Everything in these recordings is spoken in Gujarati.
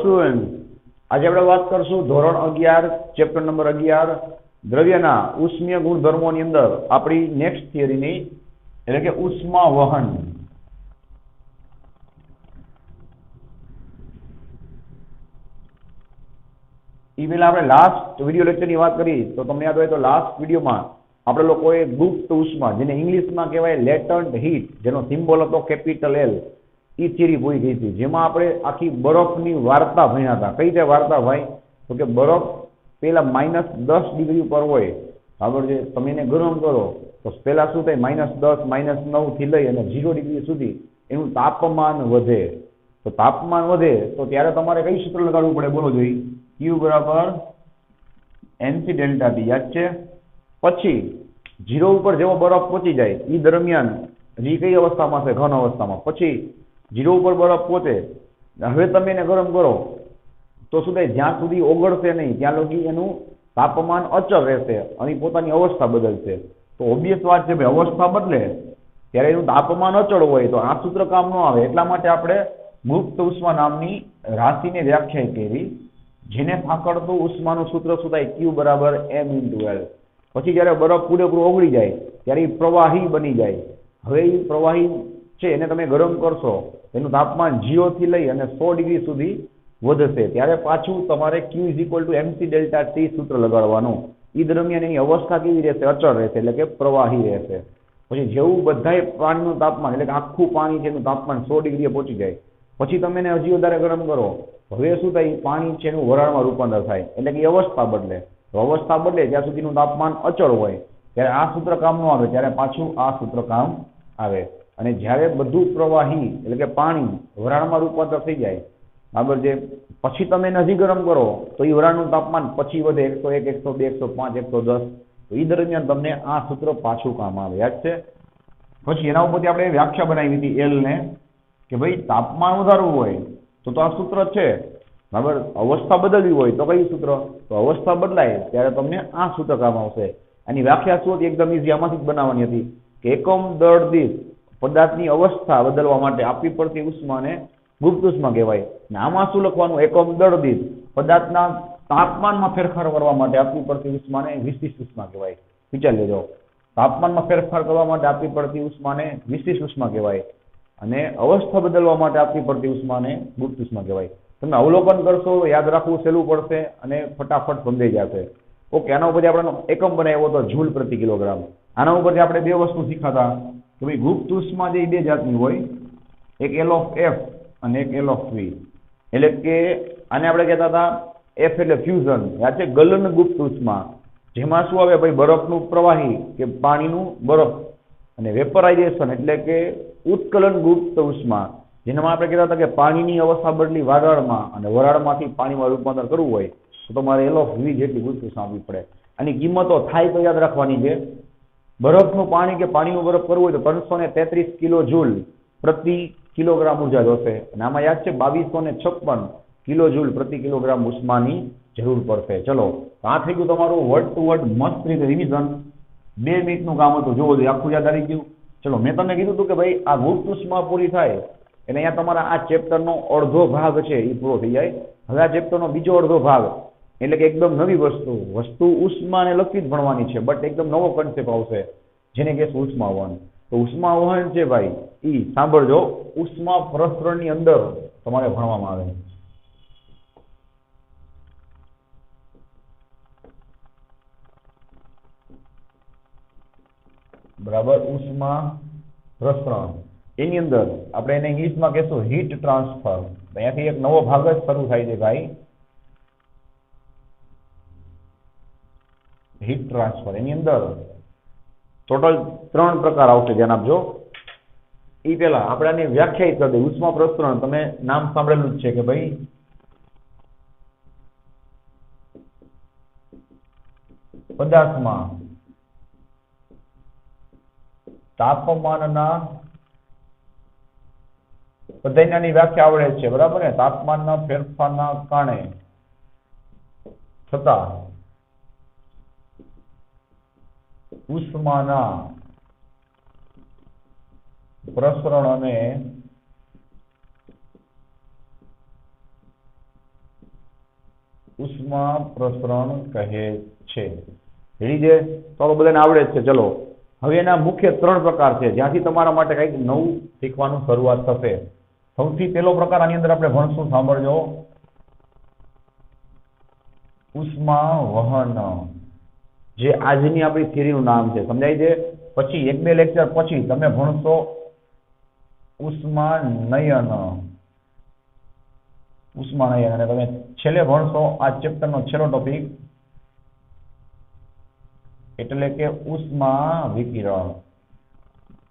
સ્ટુડન્ટ, આજે આપણે વાત કરશું ધોરણ 11 ચેપ્ટર નંબર 11 દ્રવ્યના ઉષ્મીય ગુણધર્મોની અંદર આપણી નેક્સ્ટ થિયરીની એટલે કે ઉષ્મા વહન. એ પહેલા આપણે લાસ્ટ વિડીયો લેક્ચરની વાત કરી તો તમને યાદ હોય તો લાસ્ટ વિડીયોમાં આપણે લોકોએ ગુપ્ત ઉષ્મા, જેને ઇંગ્લિશમાં કહેવાય લેટન્ટ હીટ, જેનો સિમ્બોલ હતો કેપિટલ એલ, એ થિયરી પૂરી થઈ હતી. જેમાં આપણે આખી બરફની વાર્તા ભણ્યા હતા. કઈ રીતે વાર્તા ભાઈ? તો કે બરફ પેલા -10 ડિગ્રી ઉપર હોય, બરાબર છે. તમે એને ગરમ કરો તો પેલા શું થાય, -10 -9 થી લઈ અને 0 ડિગ્રી સુધી એનું તાપમાન વધે. તો તાપમાન વધે તો ત્યારે તમારે કઈ સૂત્ર લગાડવું પડે બોલો જોઈએ? Q બરાબર MC ડેલ્ટા T, યાદ છે? પછી 0 ઉપર જેવો બરફ પહોંચી જાય એ દરમિયાન હજી કઈ અવસ્થામાં છે? ઘન અવસ્થામાં. પછી 0 ઉપર બરફ પહોંચે, હવે તમે એને ગરમ કરો તો શું થાય, જ્યાં સુધી ઓગળશે નહીં ત્યાં લગી એનું તાપમાન અચળ રહેશે અને પોતાની અવસ્થા બદલશે. તો ઓબ્વિયસ વાત છે ભાઈ, અવસ્થા બદલે ત્યારે એનું તાપમાન અચળ હોય તો આ સૂત્ર કામ ન આવે. એટલા માટે આપણે ગુપ્ત ઉષ્મા નામની રાશિને વ્યાખ્યાયિત કરી, જેને સાંકળતું ઉષ્માનું સૂત્ર શું થાય? Q બરાબર M×L. પછી જ્યારે બરફ પૂરેપૂરો ઓગળી જાય ત્યારે એ પ્રવાહી બની જાય. હવે એ પ્રવાહી છે એને તમે ગરમ કરશો, એનું તાપમાન 0 થી લઈ અને 100 ડિગ્રી સુધી વધશે. ત્યારે પાછું તમારે Q MC ડેલ્ટા T સૂત્ર લગાડવાનું. એ દરમિયાન એની અવસ્થા કેવી રહેશે? અચળ રહેશે, એટલે કે પ્રવાહી રહેશે. પછી જેવું બધાય પાણીનું તાપમાન, એટલે કે આખું પાણી છે એનું તાપમાન 100 ડિગ્રીએ પહોંચી જાય, પછી તમે એને હજી વધારે ગરમ કરો, હવે શું થાય? પાણી છે એનું વરાળમાં રૂપાંતર થાય, એટલે કે અવસ્થા બદલે. તો અવસ્થા બદલે ત્યાં સુધીનું તાપમાન અચળ હોય ત્યારે આ સૂત્ર કામ ન આવે, ત્યારે પાછું આ સૂત્ર કામ આવે. અને જ્યારે બધું પ્રવાહી એટલે કે પાણી વરાળમાં રૂપાંતર થઈ જાય, બરાબર છે, પછી તમે એને હજી ગરમ કરો તો એ વરાળનું તાપમાન પછી વધે 101, 102, 105, 110. તો એ દરમિયાન તમને આ સૂત્ર પાછું કામ આવે, યાદ છે? પછી એના ઉપરથી આપણે વ્યાખ્યા બનાવી હતી એલ ને, કે ભાઈ તાપમાન વધારવું હોય તો આ સૂત્ર છે, બરાબર. અવસ્થા બદલવી હોય તો કયું સૂત્ર? તો અવસ્થા બદલાય ત્યારે તમને આ સૂત્ર કામ આવશે. આની વ્યાખ્યા શું હતી? એકદમ ઈઝી, આમાંથી જ બનાવવાની હતી કે એકમ દળ દીઠ પદાર્થની અવસ્થા બદલવા માટે આપવી પડતી ઉષ્માને ગુપ્ત ઉષ્મા કહેવાય. ને આમાં શું લખવાનું? એકમ દળ દીઠ પદાર્થના તાપમાનમાં ફેરફાર કરવા માટે આપવી પડતી ઉષ્માને વિશિષ્ટ ઉષ્મા કહેવાય. વિચાર લેજો, તાપમાનમાં ફેરફાર કરવા માટે આપવી પડતી ઉષ્માને વિશિષ્ટ ઉષ્મા કહેવાય અને અવસ્થા બદલવા માટે આપવી પડતી ઉષ્માને ગુપ્ત ઉષ્મા કહેવાય. તમે અવલોકન કરશો, યાદ રાખવું સહેલું પડશે અને ફટાફટ સમજાઈ જશે. ઓકે, આના ઉપરથી આપણે એકમ બનાવ્યો હતો જૂલ પ્રતિ કિલોગ્રામ. આના ઉપરથી આપણે બે વસ્તુ શીખાતા કે ભાઈ ગુપ્ત ઉષ્મા જે બે જાતની હોય, એક L of F અને એક L of V. એટલે કે આને આપણે કહેતા હતા F એટલે ફ્યુઝન, યાદ છે? ગલન ગુપ્ત ઉષ્મા, જેમાં શું આવે ભાઈ? બરફનું પ્રવાહી કે પાણીનું બરફ, અને વેપરાઇઝેશન એટલે કે ઉત્કલન ગુપ્ત ઉષ્મા, જેનામાં આપણે કહેતા હતા કે પાણીની અવસ્થા બદલી વરાળમાં અને વરાળમાંથી પાણીમાં રૂપાંતર કરવું હોય તો તમારે L of V જેટલી ગુપ્ત ઉષ્મા આપવી પડે. આની કિંમતો થાય તો યાદ રાખવાની છે. બરફનું પાણી કે પાણીનું બરફ કરવું હોય તો 333 કિલો જૂલ પ્રતિ કિલોગ્રામ ઉર્જા જોશે, અને આમાં યાદ છે 2256 કિલો જૂલ પ્રતિ કિલોગ્રામ ઉષ્માની જરૂર પડશે. ચલો, આ થઈ ગયું તમારું વર્ડ ટુ વર્ડ મસ્ત રીતે રિવિઝન. 2 મિનિટનું કામ હતું, જોવો જોઈએ આખું યાદ આવી ગયું. ચલો, મેં તમને કીધું હતું કે ભાઈ આ ગુપ્ત ઉષ્મા પૂરી થાય એટલે અહીંયા તમારા આ ચેપ્ટરનો અડધો ભાગ છે એ પૂરો થઈ જાય. હવે આ ચેપ્ટરનો બીજો અડધો ભાગ એટલે કે એકદમ નવી વસ્તુ ઉષ્માને લગતી જ ભણવાની છે, બટ એકદમ નવો કન્સેપ્ટ આવશે જેને કહેશું ઉષ્મા વહન. તો ઉષ્મા વહન છે ભાઈ, ઈ સાંભળજો, ઉષ્મા પ્રસરણની અંદર તમારે ભણવામાં આવે. બરાબર, ઉષ્મા પ્રસરણ એની અંદર આપણે એને ઇંગ્લિશમાં કહેશું હીટ ટ્રાન્સફર. અહીંયાથી એક નવો ભાગ જ શરૂ થાય છે ભાઈ, હીટ ટ્રાન્સફર. એની અંદર ટોટલ 3 પ્રકાર આવશે, ધ્યાન આપજો. એ પહેલા આપણે આને વ્યાખ્યાયિત કરી દઈએ. ઉષ્મા પ્રસરણ તમે નામ સાંભળેલું જ છે કે ભાઈ પદાર્થમાં તાપમાનના, બધાની વ્યાખ્યા આવડે છે, બરાબર ને? તાપમાનના ફેરફારના કારણે થતા ઉષ્માના પ્રસરણ અને ઉષ્મા પ્રસરણ કહે છે. રેડી છે? તો બધાને આવડે જ છે. ચલો હવે એના મુખ્ય 3 પ્રકાર છે જ્યાંથી તમારા માટે કંઈક નવું શીખવાનું શરૂઆત થશે. સૌથી પહેલો પ્રકાર આની અંદર આપણે ભણશું, સાંભળજો, ઉષ્મા વહન, જે આજની આપણી થિયરીનું નામ છે. સમજાય છે? પછી 1-2 લેક્ચર પછી તમે ભણશો ઉષ્માનયન. ઉષ્માનયન અને તમે છેલ્લે ભણશો આ ચેપ્ટરનો છેલ્લો ટોપિક એટલે કે ઉષ્મા વિકિરણ.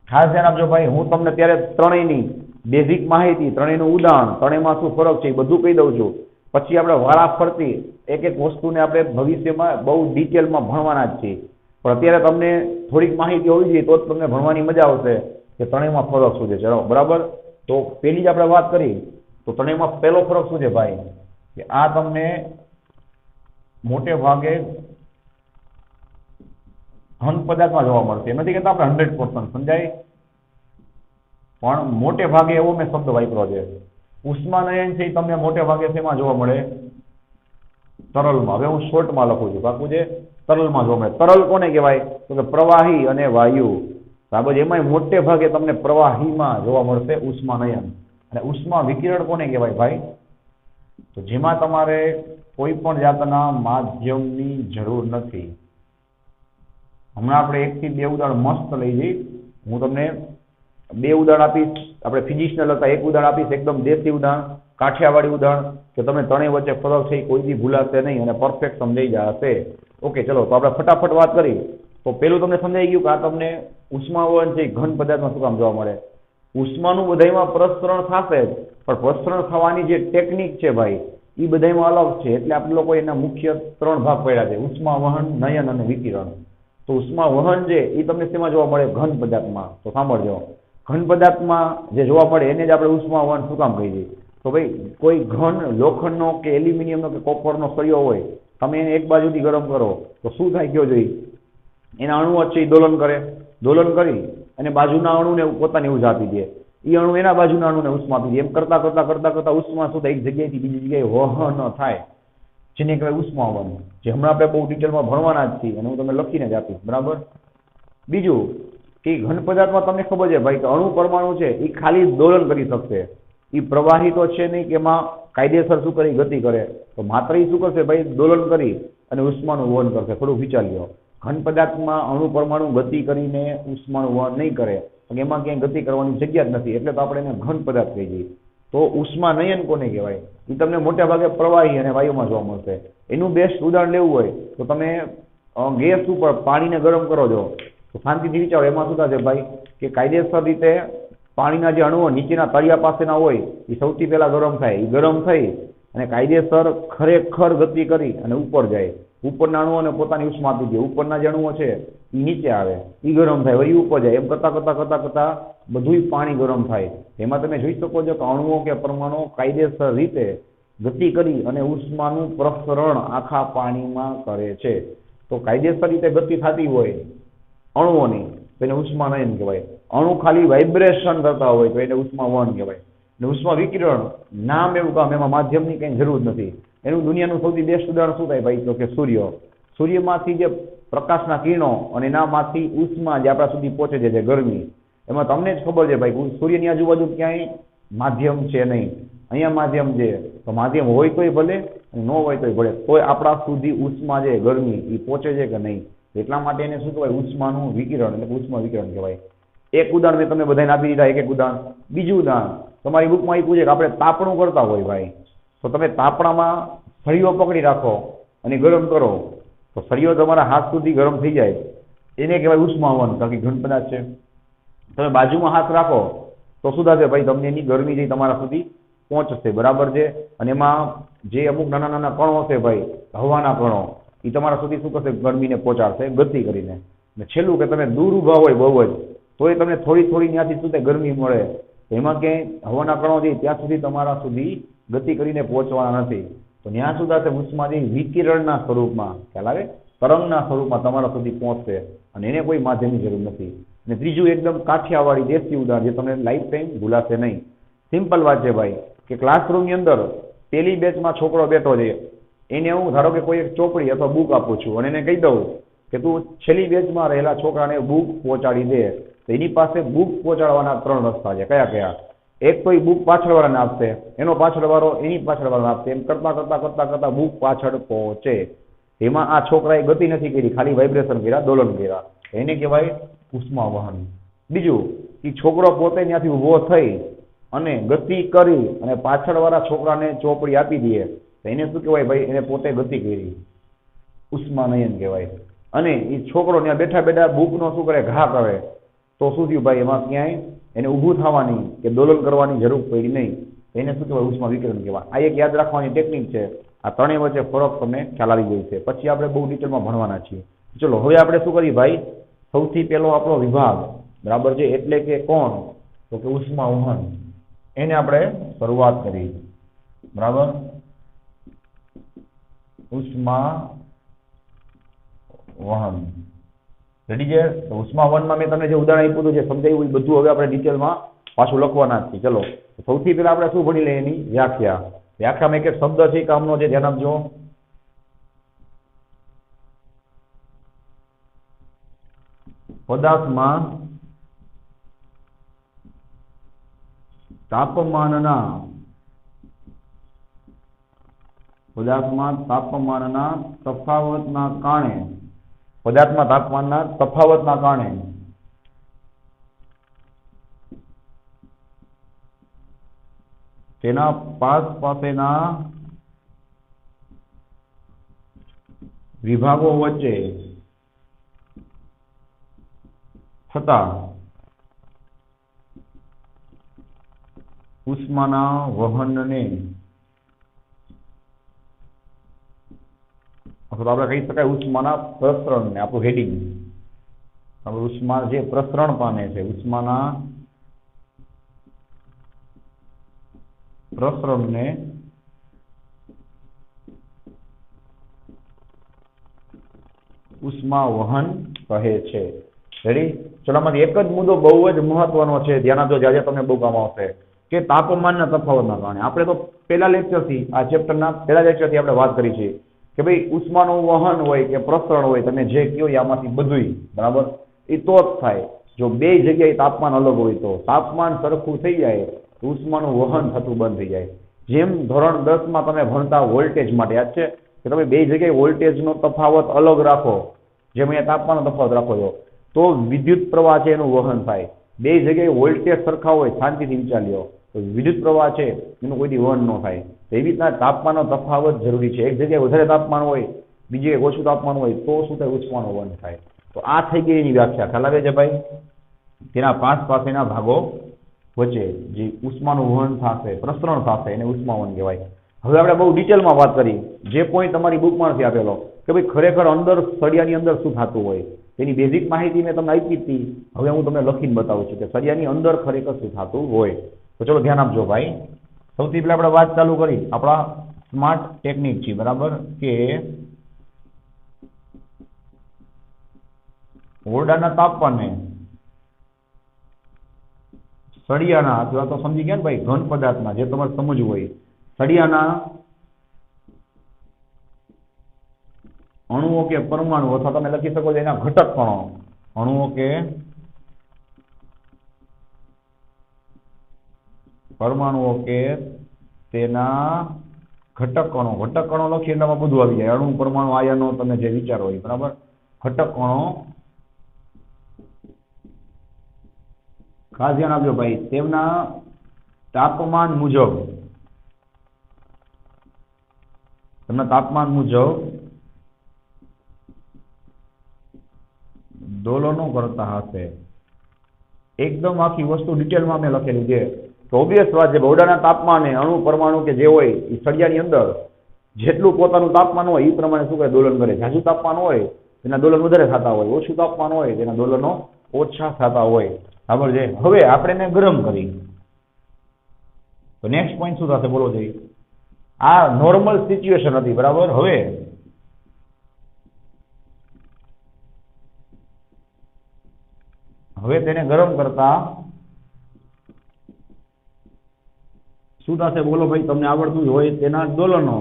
ખાસ ધ્યાન આપજો ભાઈ, હું તમને ત્યારે ત્રણેયની બેઝિક માહિતી, ત્રણેયનું ઉદાહરણ, ત્રણેયમાં શું ફરક છે એ બધું કહી દઉં છું. પછી આપણે વાળા ફરતી એક એક વસ્તુને આપણે ભવિષ્યમાં બહુ ડિટેલમાં ભણવાના જ છીએ. પણ અત્યારે તમને થોડીક માહિતી હોવી જોઈએ તો જ તમને ભણવાની મજા આવશે કે ત્રણેયમાં ફરક શું છે. ચલો બરાબર. તો પેલી જ આપણે વાત કરી તો ત્રણેયમાં પહેલો ફરક શું છે ભાઈ, કે આ તમને મોટે ભાગે ઘન પદાર્થમાં જોવા મળશે. નથી કહેતા આપણે 100%, સમજાય? પણ મોટે ભાગે એવો મેં શબ્દ વાપર્યો છે. ઉષ્માનયન છે એ તમને મોટે ભાગે શેમાં જોવા મળે? તરલમાં. હવે હું શોર્ટમાં લખું છું, બાપુ છે તરલમાં જોવા મળે. તરલ કોને કહેવાય? તો કે પ્રવાહી અને વાયુ. બરાબર. એમાંય મોટે ભાગે તમને પ્રવાહીમાં જોવા મળશે ઉષ્માનયન. અને ઉષ્મા વિકિરણ કોને કહેવાય ભાઈ? તો જેમાં તમારે કોઈ પણ જાતના માધ્યમની જરૂર નથી. હમણાં આપણે 1 થી 2 ઉદાહરણ મસ્ત લઈ જઈ. હું તમને 2 ઉદાહરણ આપીશ. આપણે ફિઝિક્સને લગતા 1 ઉદાહરણ આપીશ, એકદમ દેશી ઉદાહરણ, કાઠિયાવાડી ઉદાહરણ, કે તમે ત્રણેય વચ્ચે ફરક છે કોઈ દી ભૂલાશે નહીં અને પરફેક્ટ સમજાઈ જશે. ઓકે, ચલો તો આપણે ફટાફટ વાત કરી. તો પેલું તમને સમજાઈ ગયું કે આ તમને ઉષ્માવહન છે ઘન પદાર્થમાં શું કામ જોવા મળે. ઉષ્માનું બધાયમાં પ્રસરણ થશે જ, પણ પ્રસરણ થવાની જે ટેકનિક છે ભાઈ એ બધાયમાં અલગ છે. એટલે આપણે લોકો એના મુખ્ય 3 ભાગ પડ્યા છે, ઉષ્મા વહન, નયન અને વિકિરણ. તો ઉષ્મા વહન છે એ તમને શેમાં જોવા મળે? ઘન પદાર્થમાં. તો સાંભળજો, ઘન પદાર્થમાં જે જોવા મળે એને જ આપણે ઉષ્મા વહન શું કામ કહીએ? તો ભાઈ કોઈ ઘન લોખંડનો કે એલ્યુમિનિયમનો કે કોપરનો સળિયો હોય, તમે એને એક બાજુથી ગરમ કરો તો શું થાય કયો જોઈએ? એના અણુઓ છે એ દોલન કરે. દોલન કરી અને બાજુના અણુને પોતાની ઉર્જા આપી દે. એ અણુ એના બાજુના અણુને ઉષ્મા આપી દે. એમ કરતા કરતા ઉષ્મા શું થાય? એક જગ્યાએથી બીજી જગ્યાએ વહન થાય, જેને કહેવાય ઉષ્મા વહન. જે હમણાં આપણે બહુ ડિટેલમાં ભણવાના જ છીએ અને હું તમને લખીને જ આપીશ. બરાબર. બીજું કે ઘન પદાર્થમાં તમને ખબર છે ભાઈ કે અણુ પરમાણુ છે એ ખાલી દોલન કરી શકશે. એ પ્રવાહી તો છે નહીં કે એમાં કાયદેસર શું કરી ગતિ કરે. તો માત્ર એ શું કરશે ભાઈ? દોલન કરી અને ઉષ્માનું વહન કરશે. થોડું વિચારી લો. ઘન પદાર્થમાં અણુ પરમાણુ ગતિ કરીને ઉષ્માનું વહન નહીં કરે, એમાં ક્યાંય ગતિ કરવાની જગ્યા જ નથી, એટલે તો આપણે એને ઘન પદાર્થ કહી દઈએ. તો ઉષ્માનયન કોને કહેવાય? એ તમને મોટા ભાગે પ્રવાહી અને વાયુમાં જોવા મળશે. એનું બેસ્ટ ઉદાહરણ લેવું હોય તો તમે ગેસ ઉપર પાણીને ગરમ કરો છો તો શાંતિથી વિચારો એમાં શું થશે ભાઈ? કે કાયદેસર રીતે પાણીના જે અણુઓ નીચેના તળિયા પાસેના હોય એ સૌથી પહેલા ગરમ થાય. એ ગરમ થઈ અને કાયદેસર ખરેખર ગતિ કરી અને ઉપર જાય. ઉપરના અણુઓને પોતાની ઉષ્મા આપી દે. ઉપરના જે અણુઓ છે એ નીચે આવે, એ ગરમ થાય, વળી ઉપર જાય. એમ કરતા બધું પાણી ગરમ થાય. એમાં તમે જોઈ શકો છો કે અણુઓ કે પરમાણુ કાયદેસર રીતે ગતિ કરી અને ઉષ્માનું પ્રસરણ આખા પાણીમાં કરે છે. તો કાયદેસર રીતે ગતિ થતી હોય અણુઓની તો એને ઉષ્માનયન કહેવાય. અણુ ખાલી વાઇબ્રેશન કરતા હોય તો એને ઉષ્મા વહન કહેવાય. અને ઉષ્મા વિકિરણ નામ એવું કામ, એમાં માધ્યમની કંઈ જરૂર નથી. એનું દુનિયાનું સૌથી બેસ્ટ ઉદાહરણ શું થાય ભાઈ? તો કે સૂર્ય. સૂર્યમાંથી જે પ્રકાશના કિરણો અને એનામાંથી ઉષ્મા જે આપણા સુધી પહોંચે છે, જે ગરમી, એમાં તમને જ ખબર છે ભાઈ સૂર્યની આજુબાજુ ક્યાંય માધ્યમ છે નહીં. અહીંયા માધ્યમ છે. તો માધ્યમ હોય તોય ભલે, ન હોય તોય ભલે, તોય આપણા સુધી ઉષ્મા છે ગરમી એ પહોંચે છે કે નહીં. એટલા માટે એને શું કહેવાય? ઉષ્માનું વિકિરણ, એટલે ઉષ્મા વિકિરણ કહેવાય. એક ઉદાહરણ મેં તમને બધાને આપી દીધા, એક ઉદાહરણ. બીજું ઉદાહરણ તમારી બુકમાં એ પૂછે કે આપણે તાપણું કરતા હોય ભાઈ, તો તમે તાપણામાં સળિયો પકડી રાખો અને ગરમ કરો તો સળિયો તમારા હાથ સુધી ગરમ થઈ જાય, એને કહેવાય ઉષ્માવહન, કારણ કે ઘન પદાર્થ છે. તમે બાજુમાં હાથ રાખો તો શું થશે ભાઈ? તમને એની ગરમી જે તમારા સુધી પહોંચશે. બરાબર છે. અને એમાં જે અમુક નાના નાના કણો છે ભાઈ, હવાના કણો, એ તમારા સુધી શું કરશે? ગરમીને પહોંચાડશે ગતિ કરીને. અને છેલ્લું કે તમે દૂર ઊભા હોય બહુ જ તોય તમને થોડી ત્યાંથી શું થાય? ગરમી મળે. એમાં ક્યાંય હવાના કણો છે ત્યાં સુધી તમારા સુધી ગતિ કરીને પહોંચવાના નથી. તો ત્યાં શું થશે? ઉષ્માથી વિકિરણના સ્વરૂપમાં, ખ્યાલ આવે, તરંગના સ્વરૂપમાં તમારા સુધી પહોંચશે અને એને કોઈ માધ્યમની જરૂર નથી. અને ત્રીજું એકદમ કાઠિયાવાડી દેશી ઉદાહરણ જે તમને લાઈફ ટાઈમ ભૂલાશે નહીં. સિમ્પલ વાત છે ભાઈ કે ક્લાસરૂમની અંદર પેલી બેચમાં છોકરો બેઠો છે એને હું ધારો કે કોઈ એક ચોપડી અથવા બુક આપું છું અને એને કહી દઉં કે તું છેલ્લી બેચમાં રહેલા છોકરાને બુક પહોંચાડી દે, તો એની પાસે બુક પહોંચાડવાના 3 રસ્તા છે. કયા કયા? એક તો એ બુક પાછળવાળાને આપશે, એનો પાછળવાળો એની પાછળવાળાને આપશે, એમ કરતા કરતા કરતા કરતા બુક પાછળ પહોંચે. એમાં આ છોકરાએ ગતિ નથી કરી, ખાલી વાઇબ્રેશન કર્યા, દોલન કર્યા, એને કહેવાય ઉષ્મા વહન. બીજું, એ છોકરો પોતે ત્યાંથી ઊભો થઈ અને ગતિ કરી અને પાછળવાળા છોકરાને ચોપડી આપી દે, તો એને શું કહેવાય ભાઈ? એને પોતે ગતિ કરી, ઉષ્માનયન કહેવાય. અને એ છોકરો ત્યાં બેઠા બેઠા બુકનો શું કરે? ઘા કરે. તો શું થયું ભાઈ? એમાં ક્યાંય એને ઊભું થવાની કે દોલન કરવાની જરૂર પડી નહીં. એને શું કહેવાય? ઉષ્મા વિકિરણ કહેવાય. આ એક યાદ રાખવાની ટેકનિક છે. આ ત્રણેય વચ્ચે ફરક તમને ખ્યાલ આવી ગઈ છે. પછી આપણે બહુ ડિટેલમાં ભણવાના છીએ. ચલો હવે આપણે શું કરીએ ભાઈ? સૌથી પહેલો આપણો વિભાગ બરાબર છે, એટલે કે કોણ? તો કે ઉષ્મા વહન. એને આપણે શરૂઆત કરી. બરાબર? ઉષ્મા વહન. રેડી છે? તો ઉષ્મા વહનમાં મેં તમને જે ઉદાહરણ આપ્યું હતું, જે સમજાવ્યું, એ બધું હવે આપણે ડિટેલમાં પાછું લખવાના જ છે. ચલો સૌથી પહેલા આપણે શું ભણી લઈએ? એની વ્યાખ્યા. વ્યાખ્યામાં એક એક શબ્દ છે કામનો, જે ધ્યાન આપજો. પદાર્થમાં તાપમાનના તફાવતના કારણે, પદાર્થમાં તાપમાનના તફાવતના કારણે તેના પાસેના વિભાગો વચ્ચે થતા ઉષ્માના વહનને, અથવા આપણે કહી શકાય ઉષ્માના પ્રસરણને, આપણું હેડિંગ, ઉષ્મા જે પ્રસરણ પામે છે, ઉષ્માના પ્રસરણને ઉષ્મા વહન કહે છે. રેડી? ચલો આમાંથી એક જ મુદ્દો બહુ જ મહત્વનો છે, ધ્યાન આપજો, આજે તમને બહુ કામ આવશે, કે તાપમાનના તફાવતના કારણે. આપણે તો પહેલા લેક્ચરથી, આ ચેપ્ટરના પહેલા લેક્ચરથી આપણે વાત કરી છે કે ભાઈ ઉષ્માનું વહન હોય કે પ્રસરણ હોય, તમે જે કહો આમાંથી બધુંય બરાબર એ તો જ થાય જો બે જગ્યાએ તાપમાન અલગ હોય. તો તાપમાન સરખું થઈ જાય તો ઉષ્માનું વહન થતું બંધ થઈ જાય. જેમ ધોરણ 10માં તમે ભણતા વોલ્ટેજ માટે યાદ છે કે તમે બે જગ્યાએ વોલ્ટેજનો તફાવત અલગ રાખો, જેમ અહીંયા તાપમાનનો તફાવત રાખો છો, તો વિદ્યુત પ્રવાહ છે એનું વહન થાય. બે જગ્યાએ વોલ્ટેજ સરખા હોય, શાંતિથી વિચાર્યો, તો વિદ્યુત પ્રવાહ છે એનું કોઈથી વહન ન થાય. એવી રીતના તાપમાનનો તફાવત જરૂરી છે. એક જગ્યાએ વધારે તાપમાન હોય, બીજી જગ્યાએ ઓછું તાપમાન હોય, તો શું થાય? ઉષ્માનું વહન થાય. તો આ થઈ ગઈ એની વ્યાખ્યા. ખ્યાલ આવે છે ભાઈ? તેના પાસેના ભાગો વચ્ચે જે ઉષ્માનું વહન થશે, પ્રસરણ થશે, એને ઉષ્મા વહન કહેવાય. હવે આપણે બહુ ડિટેલમાં વાત કરી, જે પોઈન્ટ તમારી બુકમાં નથી આપેલો કે ભાઈ ખરેખર અંદર સળિયાની અંદર શું થતું હોય, તેની બેઝિક માહિતી મેં તમને આપી હતી. હવે હું તમને લખીને બતાવું છું કે સળિયાની અંદર ખરેખર શું થતું હોય. તો ચલો ધ્યાન આપજો ભાઈ. સૌથી પહેલા આપણે વાત ચાલુ કરી આપણા સ્માર્ટ ટેકનિક છે, બરાબર, કે ઓરડાના તાપમાને સળિયાના, અથવા તો સમજી ગયા ને ભાઈ, ઘન પદાર્થના, જે તમારે સમજવું હોય, સળિયાના અણુઓ કે પરમાણુ, અથવા તમે લખી શકો છો એના ઘટક કણો, અણુઓ કે પરમાણુઓ કે તેના ઘટક કણો. ઘટક કણો લખીએ એટલે બધું આવી જાય, અણુ, પરમાણુ, આયનો, તમે જે વિચારો હોય, બરાબર. ઘટક કણો, ખાસ ધ્યાન આપજો ભાઈ, તેમના તાપમાન મુજબ, દોલનો કરતા હશે. એકદમ આખી વસ્તુ ડિટેલમાં મેં લખેલી છે. તો ઓબ્વિયસ વાત છે, ઓરડાના તાપમાને અણુ, પરમાણુ કે જે હોય એ સળિયાની અંદર જેટલું પોતાનું તાપમાન હોય એ પ્રમાણે શું કરે? દોલન કરે. ઝાઝું તાપમાન હોય તેના દોલન વધારે થતા હોય, ઓછું તાપમાન હોય તેના દોલનો ઓછા થતા હોય. બરાબર છે? હવે આપણે એને ગરમ કરી, તો નેક્સ્ટ પોઈન્ટ શું થશે? બોલો જઈ. આ નોર્મલ સિચ્યુએશન હતી, બરાબર. હવે તેને ગરમ કરતા શું થશે? બોલો ભાઈ, તમને આવડતું જ હોય. તેના દોલનો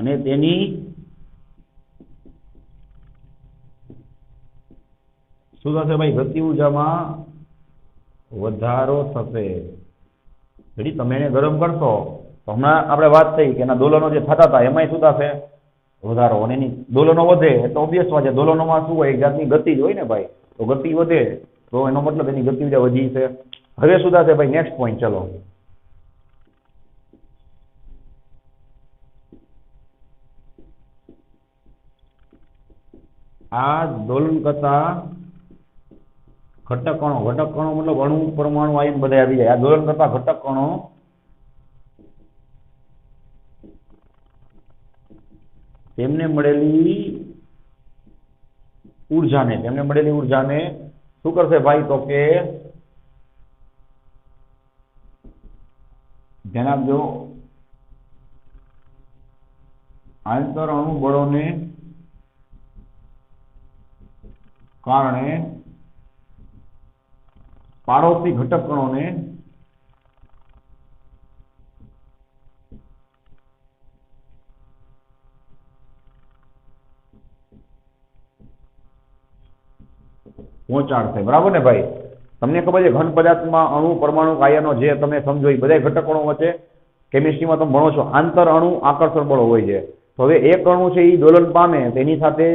અને તેની શું થશે ભાઈ? ગતિ ઉર્જામાં વધારો થશે. એટલે તમે એને ગરમ કરશો તો હમણાં આપણે વાત થઈ કે એના દોલનો જે થતા હતા એમાંય શું થશે? વધારો. અને એની દોલનો વધે એટલે ઓબ્વિયસ વાત છે, દોલનોમાં શું હોય? એક જાતની ગતિ જ હોય ને ભાઈ. તો ગતિ વધે તો એનો મતલબ એની ગતિ ઉર્જા વધી છે. હવે શું થશે ભાઈ? Next point. ચલો, આ દોલન કરતા ઘટક કણો, ઘટક કણો મતલબ અણુ, પરમાણુ, આયન બધા આવી જાય. આ દોલન કરતા ઘટક કણો તેમને મળેલી ઉર્જાને શું કરશે ભાઈ? તો કે ધ્યાન આપજો, આંતર અણુ બળોને કારણે પાડોશી ઘટક કણોને પહોંચાડશે. બરાબર ને ભાઈ? તમને ખબર છે ઘન પદાર્થમાં અણુ, પરમાણુ, આયનો જે તમે સમજો એ બધા ઘટક કણો વચ્ચે કેમિસ્ટ્રીમાં તમે ભણો છો આંતર અણુ આકર્ષણ બળો હોય છે. તો હવે એક અણુ છે એ દોલન પામે તેની સાથે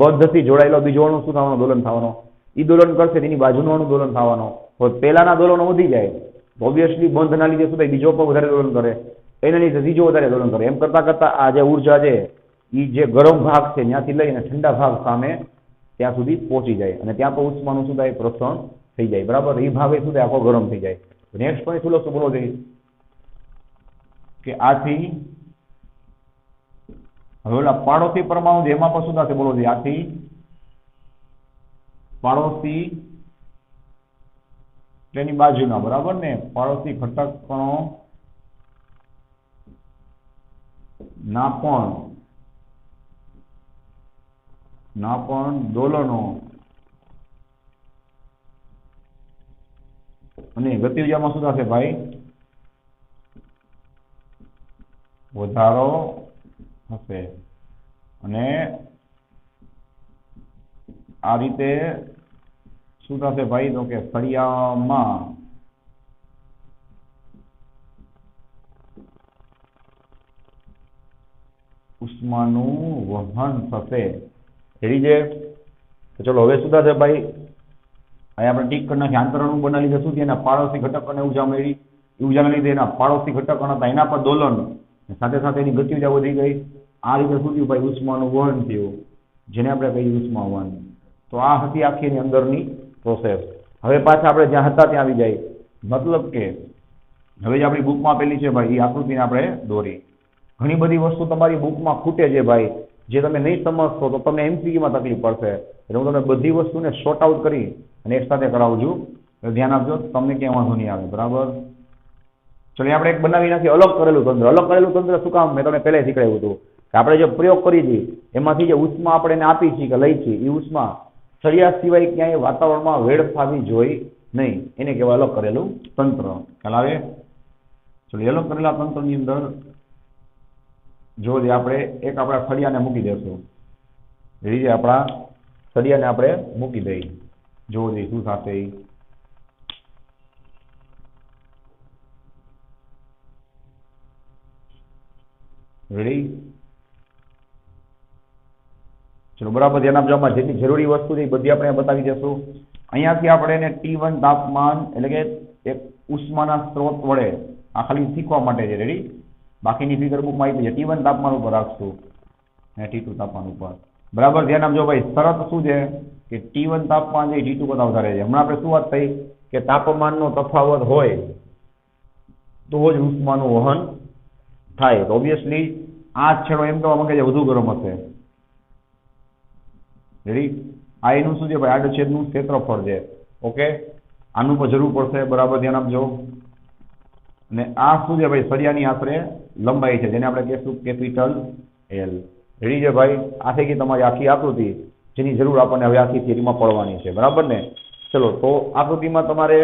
બદ્ધથી જોડાયેલો બીજો અણુ શું થવાનો? દોલન થવાનો. એ દોલન કરશે તેની બાજુનો અણુ દોલન થવાનો. તો પહેલાના દોલનો વધી જાય ઓબ્વિયસલી બંધના લીધે શું થાય? બીજો પણ વધારે દોલન કરે, એના લીધે ત્રીજો વધારે દોલન કરે. એમ કરતા કરતા આ જે ઉર્જા છે એ જે ગરમ ભાગ છે ત્યાંથી લઈને ઠંડા ભાગ સામે ત્યાં સુધી પહોંચી જાય અને ત્યાં પણ ઉષ્માનું શું થાય? પ્રસરણ થઈ જાય. બરાબર? એ ભાગ શું થાય? આખો ગરમ થઈ જાય. નેક્સ્ટ પોઈન્ટ શું લખશો? બોલો જઈ કે આથી હવે ઓલા પાડોશી પરમાણુ એમાં પણ શું થશે? બોલો જઈ આથી પાડોશી તેની બાજુના, બરાબર ને, પાડોશી ઘટક કણો ના પણ દોલનો અને ગતિ ઉર્જામાં શું થશે ભાઈ? વધારો થશે. અને આ રીતે શું થશે ભાઈ? તો કે સળિયામાં ઉષ્માનું વહન થશે. એવી છે. તો ચલો હવે શું થશે ભાઈ? અહીં આપણે ટીક કરી નાખીએ. આંતરઅણુ બનાવી લીધે શું થયું? એના પાડોશી ઘટકોને ઉર્જા મળી. ઉર્જાના લીધે એના પાડોશી ઘટકો હતા એના પર દોલન, સાથે સાથે એની ગતિ ઉર્જા વધી ગઈ. આ રીતે શું થયું ભાઈ? ઉષ્માનું વહન થયું, જેને આપણે કહીએ ઉષ્મા વહન. તો આ હતી આખી એની અંદરની પ્રોસેસ. હવે પાછા આપણે જ્યાં હતા ત્યાં આવી જાય. મતલબ કે હવે જે આપણી બુકમાં આપેલી છે ભાઈ એ આકૃતિને આપણે દોરી. ઘણી બધી વસ્તુ તમારી બુકમાં ખૂટે છે ભાઈ, જે તમે નહીં સમજશો તો તમને એમસીક્યુમાં તકલીફ પડશે. એટલે હું તમને બધી વસ્તુને શોર્ટ આઉટ કરી અને એક સાથે કરાવું છું. ધ્યાન આપજો, તમને ક્યાંય વાંધો નહીં આવે. બરાબર? ચલો આપણે એક બનાવી નાખીએ અલગ કરેલું તંત્ર. અલગ કરેલું તંત્ર શું કામ? મેં તમને પહેલા શીખવાડ્યું હતું કે આપણે જે પ્રયોગ કરી હતી એમાંથી જે ઉષ્મા આપણે એને આપી છીએ કે લઈ છીએ એ ઉષ્મા સળિયા સિવાય ક્યાંય વાતાવરણમાં વેડફાવી જોઈ નહીં. એને કહેવાય અલગ કરેલું તંત્ર. ખ્યાલ આવે? ચલો અલગ કરેલા તંત્રની અંદર જો આપણે એક આપણા સળિયાને મૂકી દેશું. એ રીતે આપણા સળિયાને આપણે મૂકી દઈએ. જો શું થશે? રેડી? ચલો બરાબર ધ્યાન આપજો. આમાં જેટલી જરૂરી વસ્તુ છે એ બધી આપણે બતાવી દઈશું. અહીંયાથી આપણે એને T1 તાપમાન એટલે કે એક ઉષ્માના સ્ત્રોત વડે આ ખાલી શીખવા માટે છે. રેડી? બાકીની ફિગર બુકમાં આવી છે. T1 તાપમાન ઉપર રાખશું અને T2 તાપમાન ઉપર. બરાબર ધ્યાન આપજો ભાઈ. શરત શું છે કે T1 તાપમાન છે T2 કરતા વધારે છે. હમણાં આપણે શું વાત થઈ કે તાપમાનનો તફાવત હોય તો જ ઉષ્માનું વહન થાય. તો ઓબ્વિયસલી આ છેડો એમ કહેવા માંગે છે વધુ ગરમ હશે. રેડી? આ એનું શું છે ભાઈ? આડછેદનું ક્ષેત્રફળ છે. ઓકે, આનું પણ જરૂર પડશે. બરાબર ધ્યાન આપજો. અને આ શું છે ભાઈ? સળિયાની આશરે લંબાઈ છે, જેને આપણે કહીશું કેપિટલ L. રેડી છે ભાઈ? આ થઈ ગઈ તમારી આખી આકૃતિ, જેની જરૂર આપણને હવે આખી થિયરીમાં પડવાની છે. બરાબર ને? ચલો તો આકૃતિમાં તમારે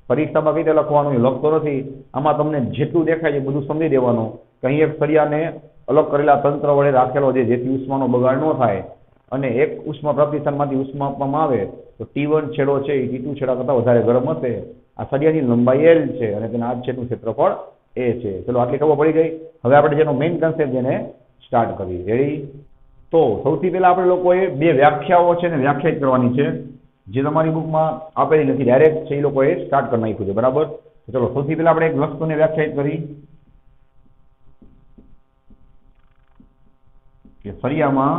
પરીક્ષામાં કઈ રીતે લખવાનું એ લખતો નથી. આમાં તમને જેટલું દેખાય છે બધું સમજી દેવાનું. કે અહીં એક સળિયાને અલગ કરેલા તંત્ર વડે રાખેલો છે જેથી ઉષ્માનો બગાડ ન થાય અને એક ઉષ્મા પ્રતિષ્ઠાનમાંથી ઉષ્મા આપવામાં આવે તો T1 છેડો છે એ T2 છેડા કરતાં વધારે ગરમ હશે. આ સળિયાની લંબાઈ L છે અને તેના આડછેદનું ક્ષેત્રફળ A છે. ચલો આટલી ખબર પડી ગઈ. હવે આપણે જેનો મેઇન કન્સેપ્ટ જેને સ્ટાર્ટ કરીએ. રેડી? તો સૌથી પહેલા આપણે લોકોએ બે વ્યાખ્યાઓ છે ને વ્યાખ્યાયિત કરવાની છે જે તમારી બુકમાં આપેલી નથી, ડાયરેક્ટ છે એ લોકોએ સ્ટાર્ટ કરી નાખ્યું છે. બરાબર? ચલો સૌથી પહેલા આપણે એક વસ્તુને વ્યાખ્યાયિત કરી કે સળિયામાં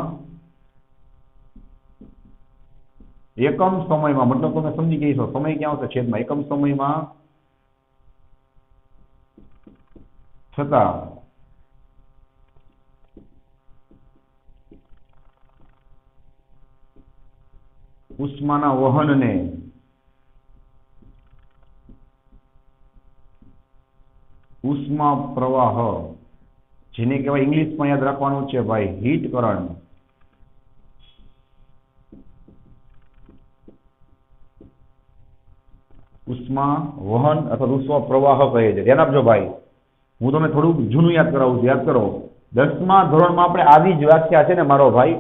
એકમ સમયમાં, મતલબ તમે સમજી ગઈ છો, સમય ક્યાં આવશે? છેદમાં. એકમ સમયમાં છતાં ઉષ્માના વહનને ઉષ્મા પ્રવાહ, જેને કહેવાય ઇંગ્લિશમાં યાદ રાખવાનું છે ભાઈ, હીટ કરંટ. ઉષ્મા વહન અથવા ઉષ્મા પ્રવાહ કહે છે. ધ્યાન આપજો ભાઈ, હું તમને થોડુંક જૂનું યાદ કરાવું છું. યાદ કરો, 10મા ધોરણમાં આપણે આવી જ વ્યાખ્યા છે ને મારો ભાઈ,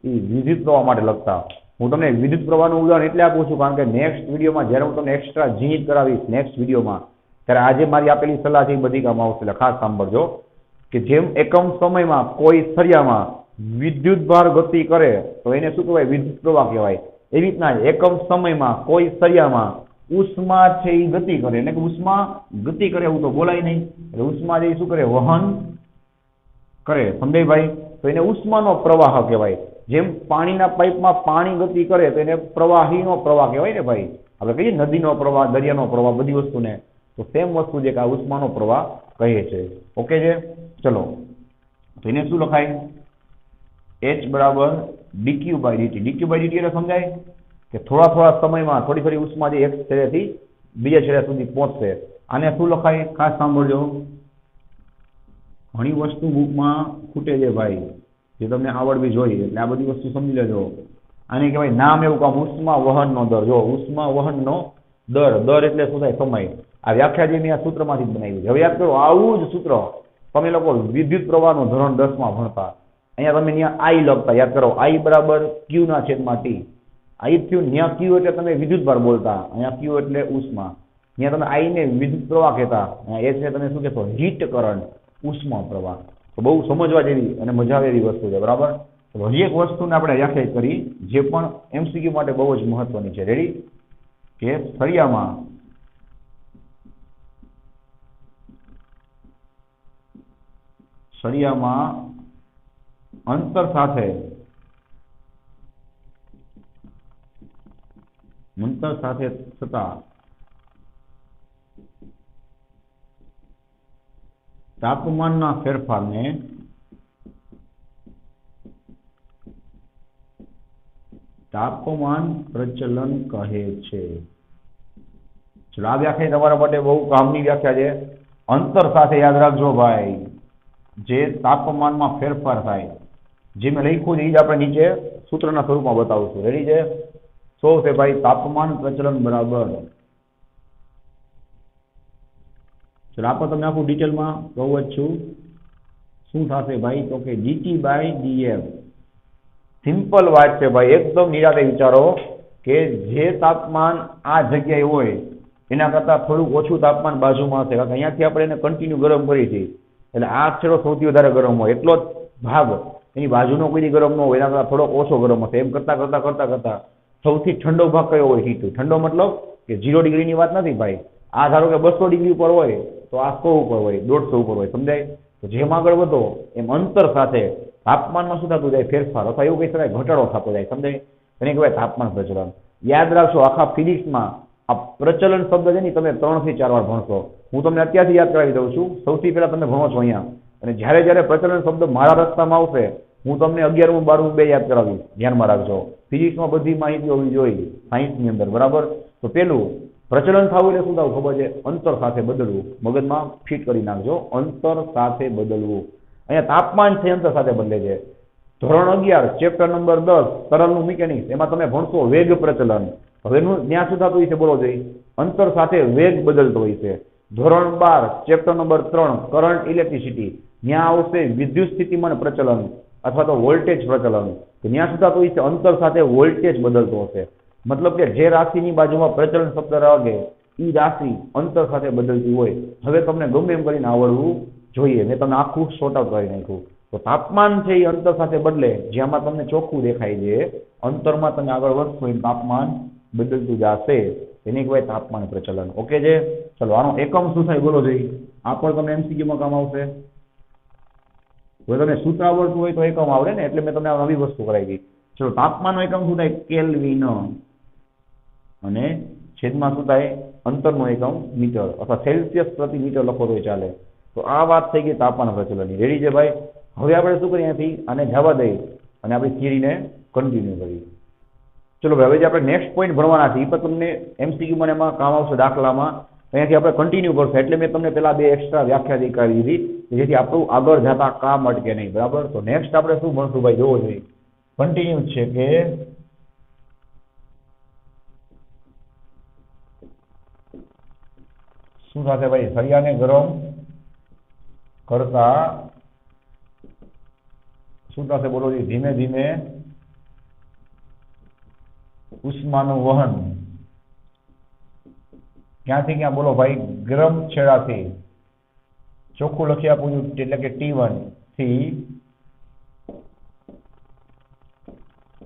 એ વિદ્યુત પ્રવાહ માટે લખતા. હું તમને વિદ્યુત પ્રવાહનું ઉદાહરણ એટલે આપું છું કારણ કે નેક્સ્ટ વિડીયોમાં જ્યારે હું તમને એક્સ્ટ્રા ઝીણિત કરાવીશ નેક્સ્ટ વિડીયોમાં, ત્યારે આજે મારી આપેલી સલાહ છે એ બધી કામ આવશે. એટલે ખાસ સાંભળજો કે જેમ એકમ સમયમાં કોઈ સળિયામાં વિદ્યુત ભાર ગતિ કરે તો એને શું કહેવાય? વિદ્યુત પ્રવાહ કહેવાય. એવી રીતના એકમ સમયમાં કોઈ સળિયામાં ઉષ્મા છે એ ગતિ કરે, એટલે કે ઉષ્મા ગતિ કરે એવું તો બોલાય નહીં, એટલે ઉષ્મા જે શું કરે? વહન કરે. સમજાય ભાઈ? તો એને ઉષ્માનો પ્રવાહ કહેવાય. જેમ પાણીના પાઇપમાં પાણી ગતિ કરે તો એને પ્રવાહીનો પ્રવાહ કહેવાય ને ભાઈ. આપણે કહીએ નદીનો પ્રવાહ, દરિયાનો પ્રવાહ, બધી વસ્તુને, તો સેમ વસ્તુ છે કે આ ઉષ્માનો પ્રવાહ કહે છે. ઓકે છે? ચલો, તો એને શું લખાય? H બરાબર dq/dt. dq/dt એટલે સમજાય કે થોડા સમયમાં થોડી ઉષ્મા જે એક છેડેથી બીજા છેડા સુધી પહોંચશે. આને શું લખાય? ખાસ સાંભળજો, ઘણી વસ્તુ બુકમાં ખૂટે છે ભાઈ, જે તમને આવડવી જોઈએ, એટલે આ બધી વસ્તુ સમજી લેજો. આને કહેવાય નામ એવું કામ, ઉષ્મા વહનનો દર. જો ઉષ્મા વહનનો દર, દર એટલે શું થાય? સમય. આ વ્યાખ્યા જે મેં આ સૂત્રમાંથી જ બનાવી છે. હવે યાદ કરો, આવું જ સૂત્ર તમે લોકો વિદ્યુત પ્રવાહનું ધોરણ 10માં ભણતા. અહીંયા તમે ત્યાં I લખતા. યાદ કરો, I બરાબર Q/T. I થયું ત્યાં Q એટલે તમે વિદ્યુત ભાર બોલતા, અહીંયા Q એટલે ઉષ્મા. ત્યાં તમે I ને વિદ્યુત પ્રવાહ કહેતા, અહીંયા H ને તમે શું કહેશો? હીટ કરંટ, ઉષ્મા પ્રવાહ. તો બહુ સમજવા જેવી અને મજા આવે એવી વસ્તુ છે. બરાબર? તો હજી એક વસ્તુને આપણે વ્યાખ્યાયિત કરી જે પણ MCQ માટે બહુ જ મહત્વની છે. રેડી? કે સળિયામાં અંતર સાથે થતા તાપમાનના ફેરફારને તાપમાન પ્રચલન કહે છે. ચલો, આ વ્યાખ્યા તમારા માટે બહુ કામની વ્યાખ્યા છે. અંતર સાથે યાદ રાખજો ભાઈ, જે તાપમાનમાં ફેરફાર થાય, જે મેં લખ્યું છે એ જ આપણે નીચે સૂત્રના સ્વરૂપમાં બતાવશું. રેડી છે? શું છે ભાઈ? તાપમાન પ્રચલન બરાબર. ચલો, આપણે તમને આખું ડિટેલમાં કહું જ છું. શું થશે ભાઈ? તો કે dt/df. સિમ્પલ વાત છે ભાઈ, એકદમ નિરાતે વિચારો કે જે તાપમાન આ જગ્યાએ હોય એના કરતાં થોડુંક ઓછું તાપમાન બાજુમાં હશે, કારણ કે અહીંયાથી આપણે એને કન્ટિન્યુ ગરમ કરી છીએ, એટલે આ છેડો સૌથી વધારે ગરમ હોય, એટલો જ ભાગ એની બાજુનો કોઈ ગરમ ન હોય, એના કરતાં થોડોક ઓછો ગરમ હશે. એમ કરતા સૌથી ઠંડો ભાગ કયો હોય? હીટ. ઠંડો મતલબ કે 0 ડિગ્રીની વાત નથી ભાઈ. આ ધારો કે 200 ડિગ્રી ઉપર હોય તો આ 100 ઉપર હોય, 150 ઉપર હોય. સમજાય? તો જેમ આગળ વધો એમ અંતર સાથે તાપમાનમાં શું થતું જાય? ફેરફાર, અથવા એવું કહી શકાય ઘટાડો થતો જાય. સમજાય? એને કહેવાય તાપમાન પ્રચલન. યાદ રાખશો, આખા ફિઝિક્સમાં આ પ્રચલન શબ્દ છે ને તમે 3 થી 4 વાર ભણશો. હું તમને અત્યારથી યાદ કરાવી દઉં છું. સૌથી પહેલા તમે ભણો છો અહીંયા, અને જ્યારે પ્રચલન શબ્દ મારા રસ્તામાં આવશે હું તમને 11મું 12મું બે યાદ કરાવીશ. ધ્યાનમાં રાખજો, ફિઝિક્સમાં બધી માહિતી હોવી જોઈએ સાયન્સની અંદર. બરાબર? તો પેલું પ્રચલન થવું એટલે શું થવું ખબર છે? અંતર સાથે બદલવું. મગજમાં ફિટ કરી નાખજો, અંતર સાથે બદલવું. અહીંયા તાપમાન છે અંતર સાથે બદલે છે. ધોરણ 11 ચેપ્ટર નંબર 10 તરલનું મિકેનિક્સ, એમાં તમે ભણશો વેગ પ્રચલન. હવેનું ત્યાં શું થતું હોય છે બોલો જોઈએ? અંતર સાથે વેગ બદલતો હોય છે. ધોરણ 12 ચેપ્ટર નંબર 3 કરંટ ઇલેક્ટ્રિસિટી, ત્યાં આવશે વિદ્યુત સ્થિતિમાન પ્રચલન અથવા તો વોલ્ટેજ પ્રચલન. તો ત્યાં સુધા તો એ અંતર સાથે વોલ્ટેજ બદલતો હશે. મતલબ કે જે રાશિની બાજુમાં પ્રચલન શબ્દ લાગે એ રાશિ અંતર સાથે બદલતી હોય. હવે તમને ગમે એમ કરીને આવડવું જોઈએ. મેં તમને આખું શોર્ટ આઉટ કરી નાખ્યું. તો તાપમાન છે એ અંતર સાથે બદલે, જ્યાંમાં તમને ચોખ્ખું દેખાય છે અંતરમાં તમે આગળ વધશો એમ તાપમાન બદલતું જશે. એને કહેવાય તાપમાન પ્રચલન. ઓકે છે? ચલો, આનો એકમ શું થાય બોલો જોઈએ. આ પણ તમને એમસીક્યુમાં કામ આવશે. જો તમને સૂત્ર આવડતું હોય તો એકમ આવડે ને, એટલે મેં તમને આ નવી વસ્તુ કરાવી. ચલો, તાપમાનનો એકમ શું થાય? કેલ્વિન. અને છેદમાં શું થાય? અંતરનો એકમ મીટર અથવા સેલ્સિયસ પ્રતિ મીટર લખો તો ચાલે. તો આ વાત થઈ ગઈ તાપમાન પ્રચલનની. રેડી છે ભાઈ? હવે આપણે શું કરીએ? અહીંયાથી આને જવા દઈએ અને આપણી થિયરીને કન્ટિન્યુ કરીએ. ચલો ભાઈ, હવે જે આપણે નેક્સ્ટ પોઈન્ટ ભણવાના છે એ પણ તમને એમસીક્યુમાં એમાં કામ આવશે દાખલામાં. અહીંયાથી આપણે કન્ટિન્યુ કરશું. એટલે મેં તમને પેલા 2 એક્સ્ટ્રા વ્યાખ્યા કરી દીધી, જેથી આપણું આગળ જતા કામ અટકે નહીં. બરાબર? તો નેક્સ્ટ આપણે શું ભણશું ભાઈ? જોવો જોઈએ. કન્ટિન્યુ છે કે શું થશે ભાઈ? સળિયાને ગરમ કરતા શું થશે બોલો? ધીમે ધીમે ઉષ્માનું વહન ક્યાંથી ક્યાં બોલો ભાઈ? ગરમ છેડાથી. ચોખ્ખું લખી આપું છું, એટલે કે T1 થી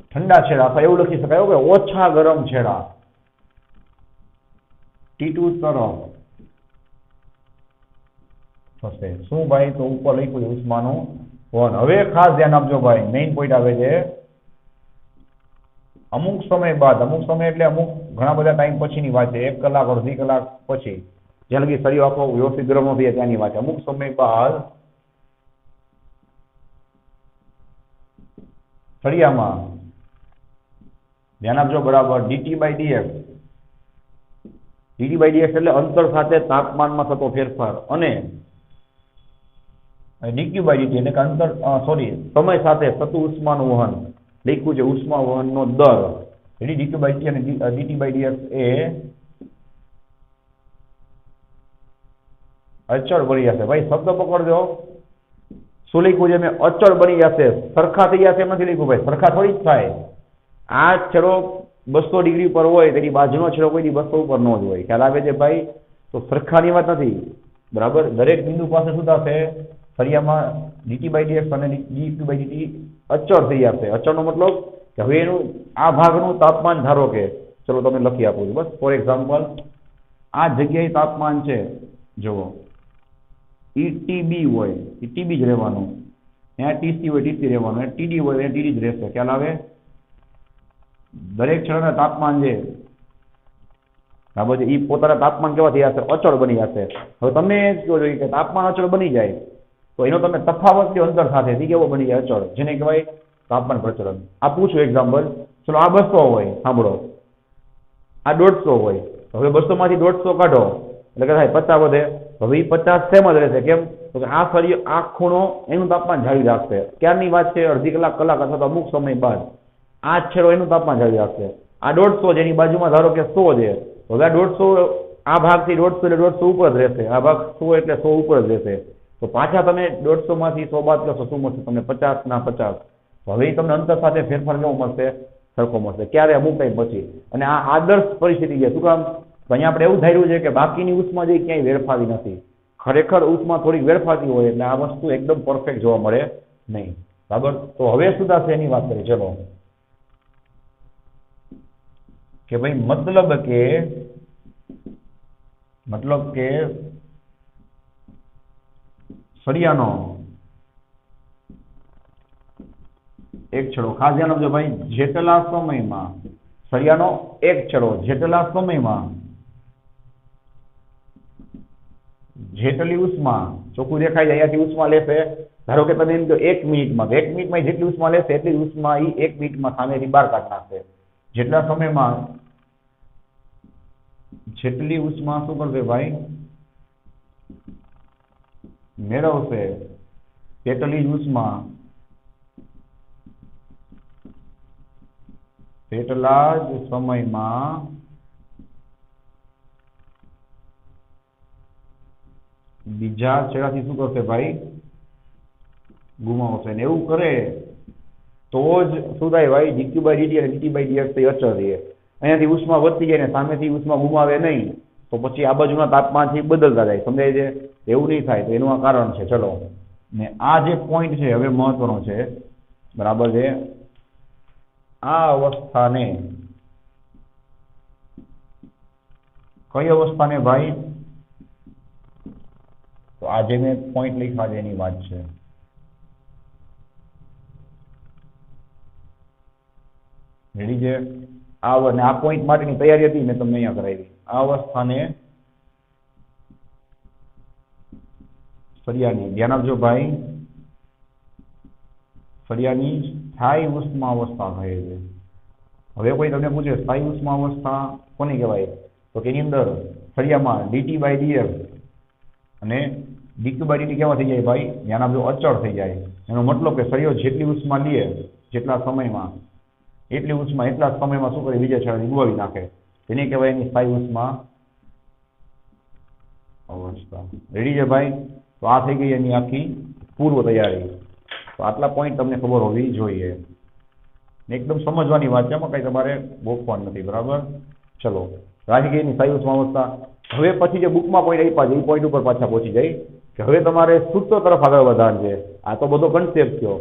ઠંડા છેડા, અથવા એવું લખી શકાય કે ઓછા ગરમ છેડા T2 તરફ થશે. શું ભાઈ? તો ઉપર લખ્યું છે ઉષ્માનું વહન. હવે ખાસ ધ્યાન આપજો ભાઈ, મેઇન પોઈન્ટ આવે છે. અમુક સમય બાદ, અમુક સમય એટલે અમુક ઘણા બધા ટાઈમ પછીની વાત છે. 1 કલાક, અડધી કલાક પછી, જ્યાં લગી સળિયો આખો વ્યવસ્થિત ગરમ થઈ જાય ત્યાંની વાત છે. અમુક સમય બાદ સળિયામાં ધ્યાન આપજો બરાબર, dt/dx. dt/dx એટલે અંતર સાથે તાપમાનમાં થતો ફેરફાર, અને dq/dt એટલે કે અંતર સમય સાથે થતું ઉષ્માનું વહન. લખ્યું છે ઉષ્મા વહનનો દર. એટલે dq/dt અને dt/dx એ અચળ બની જશે. ભાઈ શબ્દ પકડજો. શું લખ્યું છે મેં? અચળ બની જશે. સરખા થઈ જશે એમ નથી લખ્યું ભાઈ. સરખા થોડી જ થાય. આ છેડો 200 ડિગ્રી પર હોય, તેની બાજુનો છેડો કોઈ 200 ઉપર ન જ હોય. ખ્યાલ આવે છે ભાઈ? તો સરખાની વાત નથી. બરાબર? દરેક બિંદુ પાસે શું થશે? સળિયામાં dt/dx અને dq/dt અચળ થઈ જશે. અચળનો મતલબ કે હવે એનું આ ભાગનું તાપમાન ધારો કે, ચલો તમે લખી આપું છું બસ ફોર એક્ઝામ્પલ, આ જગ્યાએ તાપમાન છે જુઓ ETB હોય, ETB જ રહેવાનું. ત્યાં TC હોય, TC રહેવાનું. TD હોય, TD જ રહેશે. ખ્યાલ આવે? દરેક છેડાના તાપમાન છે બરાબર છે, એ પોતાના તાપમાન કેવા થઈ જશે? અચળ બની જશે. હવે તમે જ કહો છો કે તાપમાન અચળ બની જાય તો એનો તમે તફાવત લ્યો અંતર સાથે, કેવો બની જાય? અચળ. જેને કહેવાય તાપમાન પ્રચલન. આ પૂછું એક્ઝામ્પલ. ચલો, આ 200 હોય, સાંભળો. આ 150 હોય. હવે 200 માંથી 150 કાઢો એટલે કે થાય 50 વધે. હવે એ 50 સેમ જ રહેશે. કેમ? તો કે આ સળિયો, આ ખૂણો એનું તાપમાન જાળવી રાખશે. ક્યારની વાત છે? અડધી કલાક, કલાક અથવા તો અમુક સમય બાદ આ છેડો એનું તાપમાન જાળવી રાખશે. આ 150 જેની બાજુમાં ધારો કે 100 છે, તો હવે આ 150, આ ભાગથી 150 એટલે 150 ઉપર જ રહેશે. આ ભાગ 100 એટલે 100 ઉપર જ રહેશે. તો પાછા તમે 150 માંથી 100 બાદ કરશો, શું મળશે તમને? 50 ના 50. તો હવે તમને અંતર સાથે ફેરફાર કેવો મળશે? સરખો મળશે. ક્યારે? અમુક ટાઈમ પછી. અને આ આદર્શ પરિસ્થિતિ છે. શું કામ? અહીંયા આપણે એવું ધાર્યું છે કે બાકીની ઉષ્મા જે ક્યાંય વેરફાતી નથી. ખરેખર ઉષ્મા થોડીક વેરફાતી હોય એટલે આ વસ્તુ એકદમ પરફેક્ટ જોવા મળે નહીં. બરાબર? તો હવે શું થશે એની વાત કરીએ. ચલો, કે ભાઈ મતલબ કે સળિયાનો એક છેડો, ખાસ ધ્યાન આપજો ભાઈ, જેટલા સમયમાં સળિયાનો એક છેડો જેટલા સમયમાં જેટલી ઉષ્મા, ચોખ્ખું દેખાય જાય અહીંયાથી ઉષ્મા લેશે. ધારો કે તમે એમ કહો 1 મિનિટમાં, 1 મિનિટમાં જેટલી ઉષ્મા લેશે એટલી ઉષ્મા એ 1 મિનિટમાં સામેથી બહાર કાઢી નાખશે. જેટલા સમયમાં જેટલી ઉષ્મા શું કરશે ભાઈ? મેળવશે તેટલી જ ઉષ્મા તેટલા જ સમયમાં બીજા છેડાથી શું કરશે ભાઈ? ગુમાવશે ને એવું કરે તો જ શું થાય ભાઈ, dq બાય dt અને dt બાય dx એ અચળ રહે. અહીંયાથી ઉષ્મા વધતી જાય ને સામેથી ઉષ્મા ગુમાવે નહીં તો પછી આ બાજુના તાપમાનથી બદલતા જાય, સમજાય છે? એવું નહીં થાય તો એનું આ કારણ છે. ચલો, ને આ જે પોઈન્ટ છે હવે મહત્વનો છે, બરાબર છે. આ અવસ્થાને કઈ અવસ્થાને ભાઈ? તો આજે મેં પોઈન્ટ લખ્યા છે એની વાત છે. રેડી છે? આ પોઈન્ટ માટેની તૈયારી હતી મેં તમને અહીંયા કરાવી. આ અવસ્થાને સળિયાની, ધ્યાન આપજો ભાઈ, સળિયાની સ્થાયી ઉષ્મા અવસ્થા કહે છે. હવે કોઈ તમને પૂછે સ્થાયી ઉષ્મા અવસ્થા કોને કહેવાય, તો કે એની અંદર સળિયામાં dt બાય df અને dq બાય dt કેવા થઈ જાય ભાઈ? ધ્યાન આપજો, અચળ થઈ જાય. એનો મતલબ કે સળિયો જેટલી ઉષ્મા લે જેટલા સમયમાં, એટલી ઉષ્મા એટલા સમયમાં શું કરે? બીજા છેડે ડુબાવી નાખે. એને કહેવાય એની સ્થાયી ઉષ્મા અવસ્થા. રેડી છે ભાઈ? તો આ થઈ ગઈ એની આખી પૂર્વ તૈયારી. તો આટલા પોઈન્ટ તમને ખબર હોવી જોઈએ. એકદમ સમજવાની વાત છે, એમાં કઈ તમારે ગોખવાનું નથી, બરાબર? ચલો, રાજી ગઈ એની સ્થાયી ઉષ્મા અવસ્થા. હવે પછી જે બુકમાં પોઈન્ટ આપ્યા છે એ પોઈન્ટ ઉપર પાછા પહોંચી જાય કે હવે તમારે સૂત્ર તરફ આગળ વધવાનું છે. આ તો બધો કન્સેપ્ટ થયો.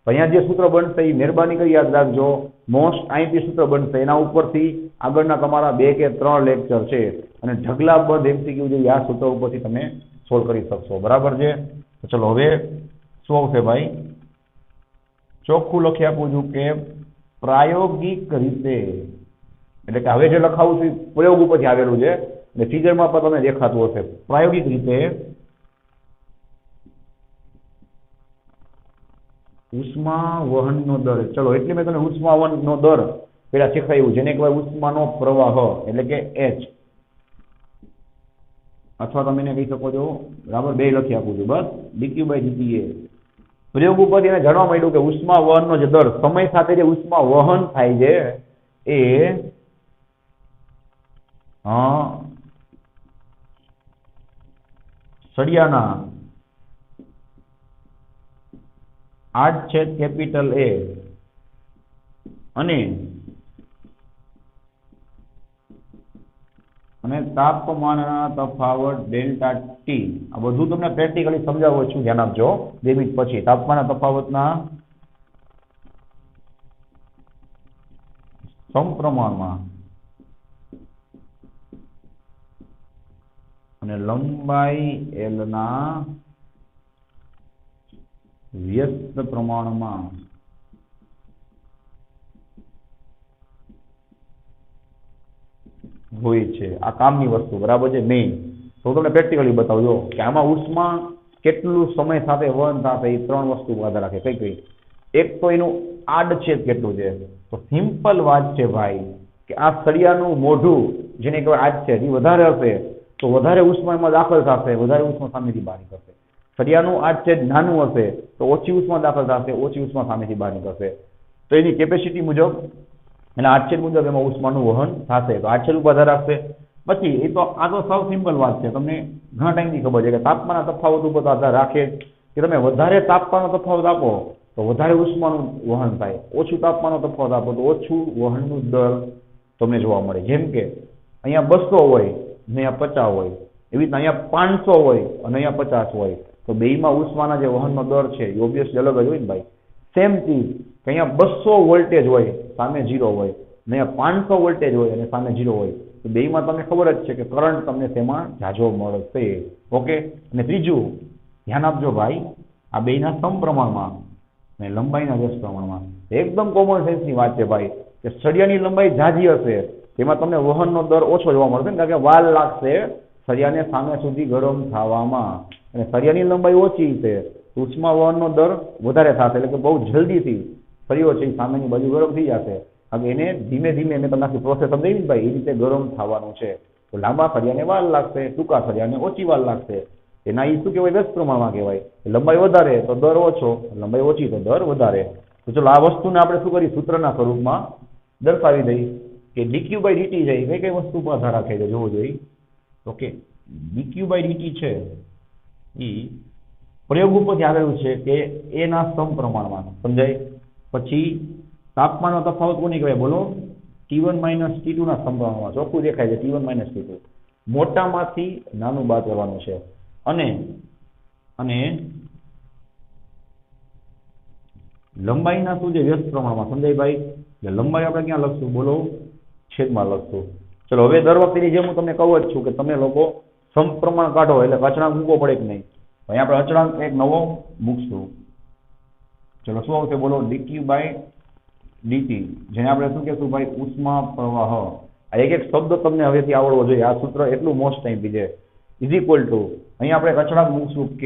અહીંયા જે સૂત્ર બનશે એ મહેરબાની કરી યાદ રાખજો, મોસ્ટ આઈપી સૂત્ર બનશે. એના ઉપરથી આગળના તમારા 2 કે 3 લેક્ચર છે અને ઢગલાબંધ એમસીક્યુ છે, આ સૂત્ર ઉપરથી તમે સોલ્વ કરી શકશો, બરાબર છે? તો ચલો હવે શું આવશે ભાઈ? ચોખ્ખું લખી આપું છું કે પ્રાયોગિક રીતે, એટલે કે હવે જે લખાવું છું પ્રયોગ ઉપરથી આવેલું છે અને ફિગરમાં પણ તમને દેખાતું હશે. પ્રાયોગિક રીતે ઉષ્મા વહનનો દર, ચલો એટલે મેં તમને ઉષ્મા વહનનો દર પેલા શીખવાયું, જેને કહેવાય ઉષ્માનો પ્રવાહ, એટલે કે h, અથવા તમે એને કહી શકો છો, બરાબર? બે લખી આપું છું બસ, dq બાય dt એ. પ્રયોગ ઉપરથી એને જાણવા માંડ્યું કે ઉષ્મા વહનનો જે દર, સમય સાથે જે ઉષ્મા વહન થાય છે એ સળિયાના 8 કેપિટલ A અને તાપમાનના તફાવત ડેલ્ટા ટી, આ બધું તમને પ્રેક્ટિકલી સમજાવું છું, ધ્યાન આપજો 2 મિનિટ પછી. તાપમાનના તફાવતના સમપ્રમાણમાં અને લંબાઈ L ના વ્યસ્ત પ્રમાણમાં હોય છે. આ કામની વસ્તુ, બરાબર છે? મેઇન તો તમને પ્રેક્ટિકલી બતાવજો કે આમાં ઉષ્મા કેટલું સમય સાથે વહન થશે એ 3 વસ્તુ આધાર રાખે. કઈ કઈ? એક તો એનું આડછેદ કેટલું છે. તો સિમ્પલ વાત છે ભાઈ કે આ સળિયાનું મોઢું, જેને કહેવાય આડછેદ, એ વધારે હશે તો વધારે ઉષ્મા એમાં દાખલ થશે, વધારે ઉષ્મા સામેથી બહાર નીકળશે. સળિયાનું આડછેદ નાનું હશે તો ઓછી ઉષ્મા દાખલ થશે, ઓછી ઉષ્મા સામેથી બહાર નીકળશે. તો એની કેપેસિટી મુજબ, એના આડછેદ મુજબ એમાં ઉષ્માનું વહન થશે. તો આડછેદ ઉપર આધાર રાખશે. પછી આ તો સૌ સિમ્પલ વાત છે, તમને ઘણા ટાઈમથી ખબર છે કે તાપમાનના તફાવત ઉપર આધાર રાખે કે તમે વધારે તાપમાનનો તફાવત આપો તો વધારે ઉષ્માનું વહન થાય, ઓછું તાપમાનનો તફાવત આપો તો ઓછું વહનનું દર તમને જોવા મળે. જેમ કે અહીંયા 200 હોય અને અહીંયા 50 હોય, એવી રીતના અહીંયા 500 હોય અને અહીંયા 50 હોય, તો બેયમાં ઉષ્માના જે વહનનો દર છે એ ઓબ્વિયસલી અલગ જ હોય ને ભાઈ. સેમ ચીજ કે અહીંયા 200 વોલ્ટેજ હોય, સામે 0 હોય, અને અહીંયા 500 વોલ્ટેજ હોય અને સામે 0 હોય, તો બેયમાં તમને ખબર જ છે કે કરંટ તમને તેમાં ઝાઝો મળશે. ઓકે? અને ત્રીજું ધ્યાન આપજો ભાઈ, આ બેયના સમપ્રમાણમાં અને લંબાઈના વ્યસ્ત પ્રમાણમાં. એકદમ કોમન સેન્સની વાત છે ભાઈ કે સળિયાની લંબાઈ ઝાઝી હશે તેમાં તમને વહનનો દર ઓછો જોવા મળશે ને, કારણ કે વાર લાગશે સળિયાને સામે સુધી ગરમ થવામાં. અને સળિયાની લંબાઈ ઓછી છે, ઉષ્મા વહનનો દર વધારે થશે, એટલે કે બહુ જલ્દીથી સળિયો છે સામેની બાજુ ગરમ થઈ જશે. હવે એને ધીમે ધીમે, મેં તમને આખી પ્રોસેસ સમજાવી ને ભાઈ, એ રીતે ગરમ થવાનું છે. તો લાંબા સળિયાને વાર લાગશે, ટૂંકા સળિયાને ઓછી વાર લાગશે. એના એ શું કહેવાય? વ્યસ્ત પ્રમાણમાં કહેવાય. લંબાઈ વધારે તો દર ઓછો, લંબાઈ ઓછી તો દર વધારે. તો ચલો આ વસ્તુને આપણે શું કરી? સૂત્રના સ્વરૂપમાં દર્શાવી દઈ કે dq બાય dt છે કઈ કઈ વસ્તુ પર આધાર રાખે છે જોવું જોઈએ. ઓકે, dq બાય dt છે એ પ્રયોગ ઉપરથી આવેલું છે કે એના સમપ્રમાણમાં સમજાય. પછી તાપમાનનો તફાવત કોની કહેવાય બોલો? T1 - T2 ના સમપ્રમાણમાં. ચોખ્ખું દેખાય છે T1 - T2. મોટામાંથી નાનું બાદ કરવાનું છે. અને અને લંબાઈના શું છે? વ્યસ્ત પ્રમાણમાં. સમજાય ભાઈ? એટલે લંબાઈ આપણે ક્યાં લખશું બોલો? છેદમાં લખશું. ચલો હવે દર વખતેની જેમ હું તમને કહું જ છું કે તમે લોકો સમપ્રમાણ કાઢો એટલે અચળાંક મૂકવો પડે કે નહીં. અહીં આપણે અચળાંક એક નવો મૂકશું. ચલો શું આવશે બોલો? dq/dt, જેને આપણે શું કહેશું ભાઈ? ઉષ્મા પ્રવાહ. આ એક એક શબ્દ તમને હવેથી આવડવો જોઈએ. આ સૂત્ર એટલું મોસ્ટ ટાઈમ છે. ઇઝ ઇક્વલ ટુ અહીં આપણે અચળાંક મૂકશું k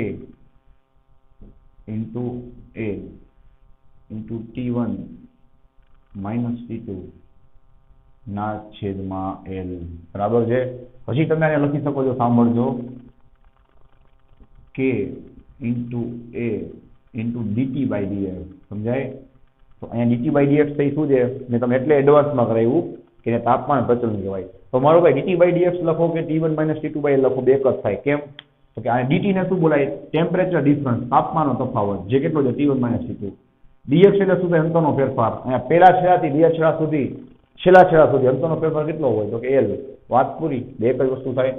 into a into T1 - T2 ના છેદમાં l. બરાબર છે? પછી તમે આને લખી શકો છો, સાંભળજો, k into a into dt/dx. સમજાય? તો અહીંયા dt/dx થઈ શું છે? મેં તમે એટલે એડવાન્સમાં કરાવ્યું કે તાપમાન પ્રચલન કહેવાય. તો મારો ભાઈ dt/dx લખો કે T1 - T2/l લખો, બે જ થાય. કેમ? તો કે આ dt ને શું બોલાય? ટેમ્પરેચર ડિફરન્સ, તાપમાનનો તફાવત, જે કેટલો છે? T1 - T2. dx એટલે શું થાય? અંતરનો ફેરફાર. અહીંયા પહેલા છેડાથી બીજા છેડા સુધી, છેલ્લા છેડા સુધી અંતરનો ફેરફાર કેટલો હોય? તો કે l. વાત પૂરી. બે જ વસ્તુ થાય.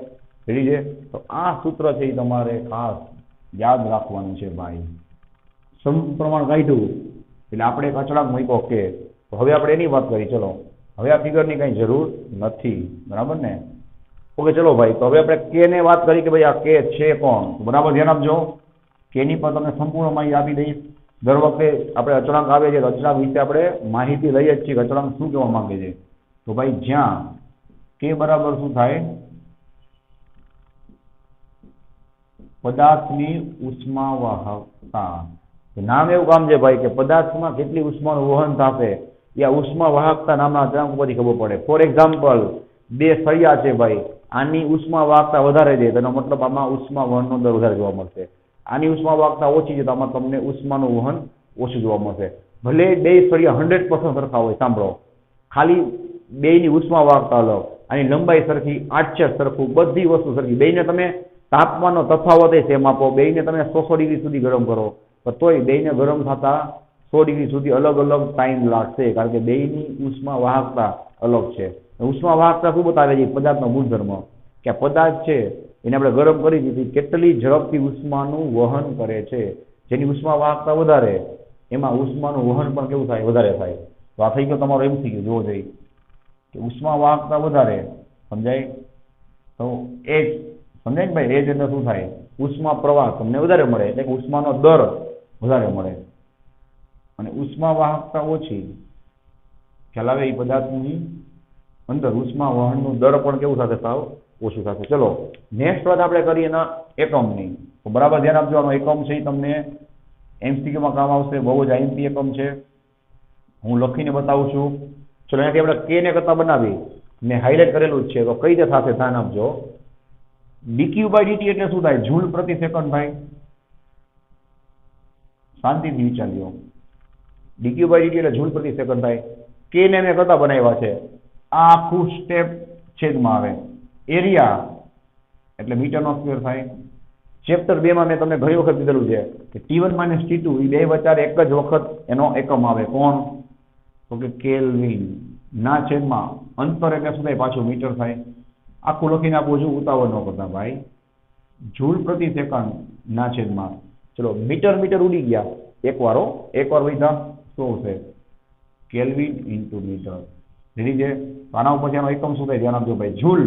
રેડી છે? તો આ સૂત્ર છે એ તમારે ખાસ યાદ રાખવાનું છે ભાઈ. સમપ્રમાણ કાઢ્યું એટલે આપણે એક અચળાંક મૂક્યો કે. તો હવે આપણે એની વાત કરી. ચલો હવે આ ફિગરની કઈ જરૂર નથી. બરાબર ને? ઓકે ચલો ભાઈ. તો હવે આપણે કે ને વાત કરી કે ભાઈ આ કે છે કોણ? બરાબર ધ્યાન આપજો. કે ની પર તમને સંપૂર્ણ માહિતી આપી દઈશ. દર વખતે આપણે અચળાંક આવે છે, અચળાંક વિશે આપણે માહિતી લઈએ જ છીએ કે અચળાંક શું કહેવા માંગે છે. તો ભાઈ જ્યાં કે બરાબર શું થાય? પદાર્થની ઉષ્મા વાહકતા. નામ એવું કામ છે ભાઈ કે પદાર્થમાં કેટલી ઉષ્માનું વહન થશે એ ઉષ્મા વાહકતા નામના અચળાંક ઉપરથી ખબર પડે. ફોર એક્ઝામ્પલ, બે સળિયા છે ભાઈ, આની ઉષ્મા વાહકતા વધારે છે, તેનો મતલબ આમાં ઉષ્મા વહનનો દર વધારે જોવા મળશે. આની ઉષ્મા વાહકતા ઓછી છે તો આમાં તમને ઉષ્માનું વહન ઓછું જોવા મળશે. ભલે બે સળિયા 100% સરખા હોય, સાંભળો, ખાલી બેયની ઉષ્મા વાહકતા અલગ, આની લંબાઈ સરખી, આડછેદ સરખું, બધી વસ્તુ સરખી. બેયને તમે તાપમાનનો તફાવત સેમ આપો, બેયને તમે 100 ડિગ્રી સુધી ગરમ કરો, તો તોય બેયને ગરમ થતા 100 ડિગ્રી સુધી અલગ અલગ ટાઈમ લાગશે, કારણ કે બેયની ઉષ્મા વાહકતા અલગ છે. ઉષ્મા વાહકતા શું બતાવે છે? પદાર્થનો ગુણધર્મ, કે આ પદાર્થ છે એને આપણે ગરમ કરી દીધી, કેટલી ઝડપથી ઉષ્માનું વહન કરે છે. જેની ઉષ્મા વાહકતા વધારે, એમાં ઉષ્માનું વહન પણ કેવું થાય? વધારે થાય. તો આ થઈ ગયો તમારો MCQ. જોવો જોઈએ કે ઉષ્મા વાહકતા વધારે. સમજાય? તો એજ સમજાય ને ભાઈ? એજ એટલે શું થાય? ઉષ્મા પ્રવાહ તમને વધારે મળે, એટલે કે ઉષ્માનો દર વધારે મળે. અને ઉષ્મા વાહકતા ઓછી, ખ્યાલ આવે? એ પદાર્થની અંદર ઉષ્મા વહનનું દર પણ કેવું થશે? સાવ ઓછું થશે. ચલો નેક્સ્ટ વાત આપણે કરીએ એના એકમની. તો બરાબર ધ્યાન આપજો. આનો એકમ છે એ તમને MCQમાં કામ આવશે. બહુ જ IMP એકમ છે, હું લખીને બતાવું છું. ચલો અહીંયાથી આપણે કે ને કરતા બનાવી, મેં હાઇલાઇટ કરેલું જ છે. તો કઈ રીતે થશે ધ્યાન આપજો. dq/dt એટલે શું થાય? જૂલ પ્રતિ સેકન્ડ ભાઈ. શાંતિથી વિચારજો. dq/dt એટલે જૂલ પ્રતિ સેકન્ડ થાય. કે ને મેં કરતા બનાવ્યા છે. આ આખું સ્ટેપ છેદમાં આવે. એરિયા એટલે મીટરનો સ્ક્વેર થાય. ચેપ્ટર 2 માં મેં તમને ઘણી વખત કીધેલું છે કે T1 - T2 એ બે વચ્ચે એક જ વખત એનો એકમ આવે. કોણ? તો કે કેલ્વિન ના છેદમાં અંતર એટલે શું થાય? પાછું મીટર થાય. આખું લખીને આપું છું, ઉતાવળ ન કરતા ભાઈ. જૂલ પ્રતિ સેકન્ડ ના છેદમાં, ચલો મીટર મીટર ઉડી ગયા, એક વાર વધ્યા, શું છે? Kelvin into metre. ધીરે ધીરે આના ઉપર એનો એકમ શું થાય? ધ્યાન આપજો ભાઈ. જૂલ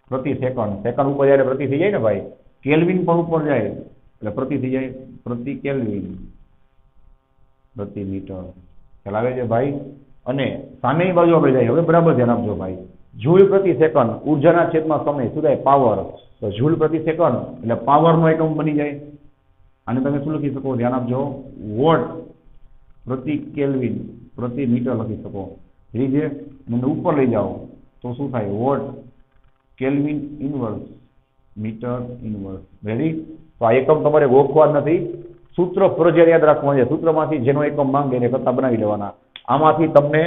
પ્રતિ સેકન્ડ. સેકન્ડ ઉપર જાય પ્રતિ થઈ જાય ને ભાઈ. કેલ્વિન પણ ઉપર જાય એટલે પ્રતિ થઈ જાય. પ્રતિ કેલ્વિન પ્રતિ મીટર. ખ્યાલ આવે છે ભાઈ? અને સામેની બાજુ આપણે જાય. હવે બરાબર ધ્યાન આપજો ભાઈ. જૂલ પ્રતિ સેકન્ડ, ઉર્જાના છેદમાં સમય, શું થાય? પાવર. તો જૂલ પ્રતિ સેકન્ડ એટલે પાવરનો એકમ બની જાય. અને તમે શું લખી શકો? ધ્યાન આપજો. વોટ પ્રતિ કેલ્વિન પ્રતિ મીટર લખી શકો. ધીરે ધીરે મને ઉપર લઈ જાઓ તો શું થાય? Watt kelvin inverse metre inverse. Ready? તો આ એકમ તમારે ગોખવા નથી, સૂત્ર ફરજિયાત યાદ રાખવાનું છે. સૂત્રમાંથી જેનો એકમ માંગે એને કરતા બનાવી લેવાના. આમાંથી તમને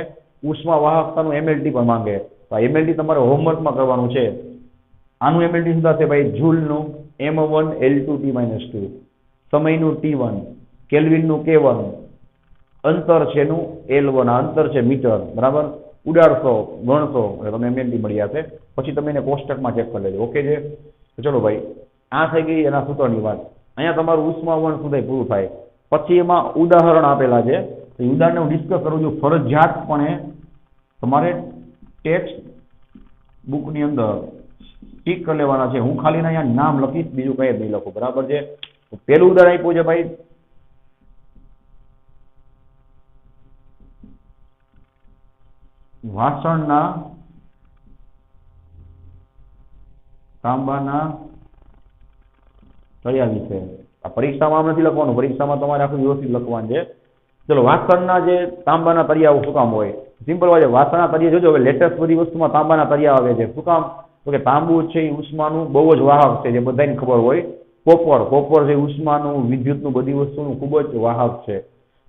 ઉષ્મા વાહકતાનું MLT પણ માંગે. તો આ MLT તમારે હોમવર્કમાં કરવાનું છે. આનું MLT શું થશે ભાઈ? જૂલનું m1 l2 t-2, સમયનું t1, કેલ્વિનનું k1, અંતર છે એનું l1, આ અંતર છે મીટર, બરાબર. ઉડાડશો, ગણશો એટલે તમને એમએમટી મળી જશે. પછી તમે એને કોષ્ટકમાં ચેક કરી લેજો. ઓકે છે? તો ચલો ભાઈ, આ થઈ ગઈ એના સૂત્રની વાત. અહીંયા તમારું ઉષ્માવહન સુધી પૂરું થાય. પછી એમાં ઉદાહરણ આપેલા છે. તો એ ઉદાહરણને હું ડિસ્કસ કરું છું. ફરજિયાતપણે તમારે ટેક્સ્ટ બુકની અંદર ટીક કરી લેવાના છે. હું ખાલી અહીંયા નામ લખીશ, બીજું કંઈ જ નહીં લખું, બરાબર છે? તો પહેલું ઉદાહરણ આપ્યું છે ભાઈ, વાસણના તાંબાના તળિયા વિશે. આ પરીક્ષામાં આમ નથી લખવાનું, પરીક્ષામાં તમારે આખું વ્યવસ્થિત લખવાનું છે. ચલો, વાસણના જે તાંબાના તળિયા શું કામ હોય? સિમ્પલ હોય છે. વાસણના તળિયા જોજો, હવે લેટેસ્ટ બધી વસ્તુમાં તાંબાના તળિયા આવે છે. શું કામ? તો કે તાંબુ છે એ ઉષ્માનું બહુ જ વાહક છે, જે બધાને ખબર હોય. કોપર છે ઉષ્માનું, વિદ્યુતનું, બધી વસ્તુનું ખૂબ જ વાહક છે.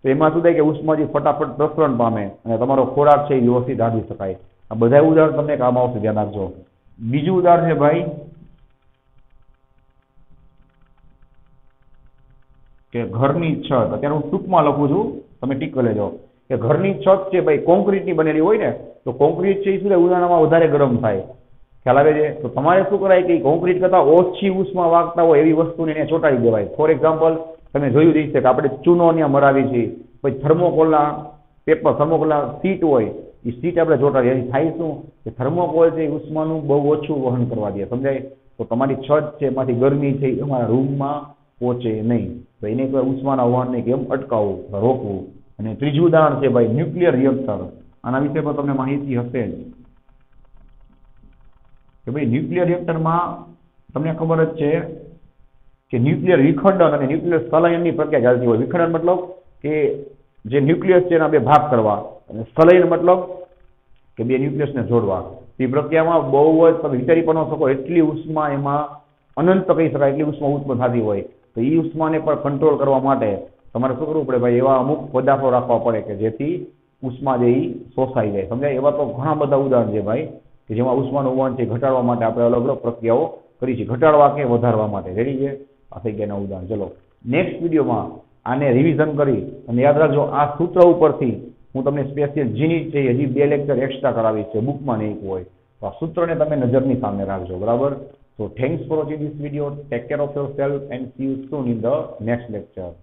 તો એમાં શું થાય કે ઉષ્માથી ફટાફટ પ્રસરણ પામે અને તમારો ખોરાક છે એ વ્યવસ્થિત હાલી શકાય. આ બધા ઉદાહરણ તમને કામ આવશે, ધ્યાન રાખજો. બીજું ઉદાહરણ છે ભાઈ કે ઘરની છત. અત્યારે હું ટૂંકમાં લખું છું, તમે ટીક કરી લેજો કે ઘરની છત છે ભાઈ કોન્ક્રીટની બનેલી હોય ને, તો કોન્ક્રીટ છે એ શું થાય, ઉનાળામાં વધારે ગરમ થાય. ખ્યાલ આવે છે? તો તમારે શું કરાય કે કોન્ક્રીટ કરતાં ઓછી ઉષ્મા વાગતા હોય એવી વસ્તુને એને ચોંટાડી દેવાય. ફોર એક્ઝામ્પલ, તમે જોયું જ છે કે આપણે ચૂનો ત્યાં મરાવી છીએ, પછી થર્મોકોલના પેપર, થર્મોકોલના સીટ હોય, એ સીટ આપણે ચોંટાડીએ. એથી થાય શું કે થર્મોકોલ છે એ ઉષ્માનું બહુ ઓછું વહન કરવા દે. સમજાય? તો તમારી છત છે એમાંથી ગરમી છે એ તમારા રૂમમાં પહોંચે નહીં. તો એને કોઈ ઉષ્માના વહનને કેમ અટકાવવું, રોકવું. અને ત્રીજું ઉદાહરણ છે ભાઈ ન્યુક્લિયર રિએક્ટર. આના વિશે પણ તમને માહિતી હશે જ કે ભાઈ ન્યુક્લિયર રિએક્ટરમાં તમને ખબર જ છે કે ન્યુક્લિયર વિખંડન અને ન્યુક્લિયર સંલયનની પ્રક્રિયા ચાલતી હોય. વિખંડન મતલબ કે જે ન્યુક્લિયસ છે એના બે ભાગ કરવા, અને સંલયન મતલબ કે બે ન્યુક્લિયસને જોડવા. એ પ્રક્રિયામાં બહુ જ તમે વિચારી પણ ન શકો એટલી ઉષ્મા એમાં અનંત કહી શકાય, એટલી ઉષ્મા ઉત્પન્ન થતી હોય. તો એ ઉષ્માને પણ કંટ્રોલ કરવા માટે તમારે શું કરવું પડે ભાઈ? એવા અમુક પદાર્થો રાખવા પડે કે જેથી ઉષ્મા જે શોષાઈ જાય. સમજાય? એવા તો ઘણા બધા ઉદાહરણ છે ભાઈ કે જેમાં ઉષ્માનું વહન છે ઘટાડવા માટે આપણે અલગ અલગ પ્રક્રિયાઓ કરી છે, ઘટાડવા કે વધારવા માટે. રેડી છે? આ થઈ ગયા ઉદાહરણ. ચલો, નેક્સ્ટ વિડીયોમાં આને રિવિઝન કરી અને યાદ રાખજો, આ સૂત્ર ઉપરથી હું તમને સ્પેશિયલ જીની છે હજી 2 લેક્ચર એક્સ્ટ્રા કરાવીશ છે, બુકમાં નહીં હોય. તો આ સૂત્રને તમે નજરની સામે રાખજો, બરાબર? So thanks for watching this video. Take care of yourself and see you soon in the next lecture.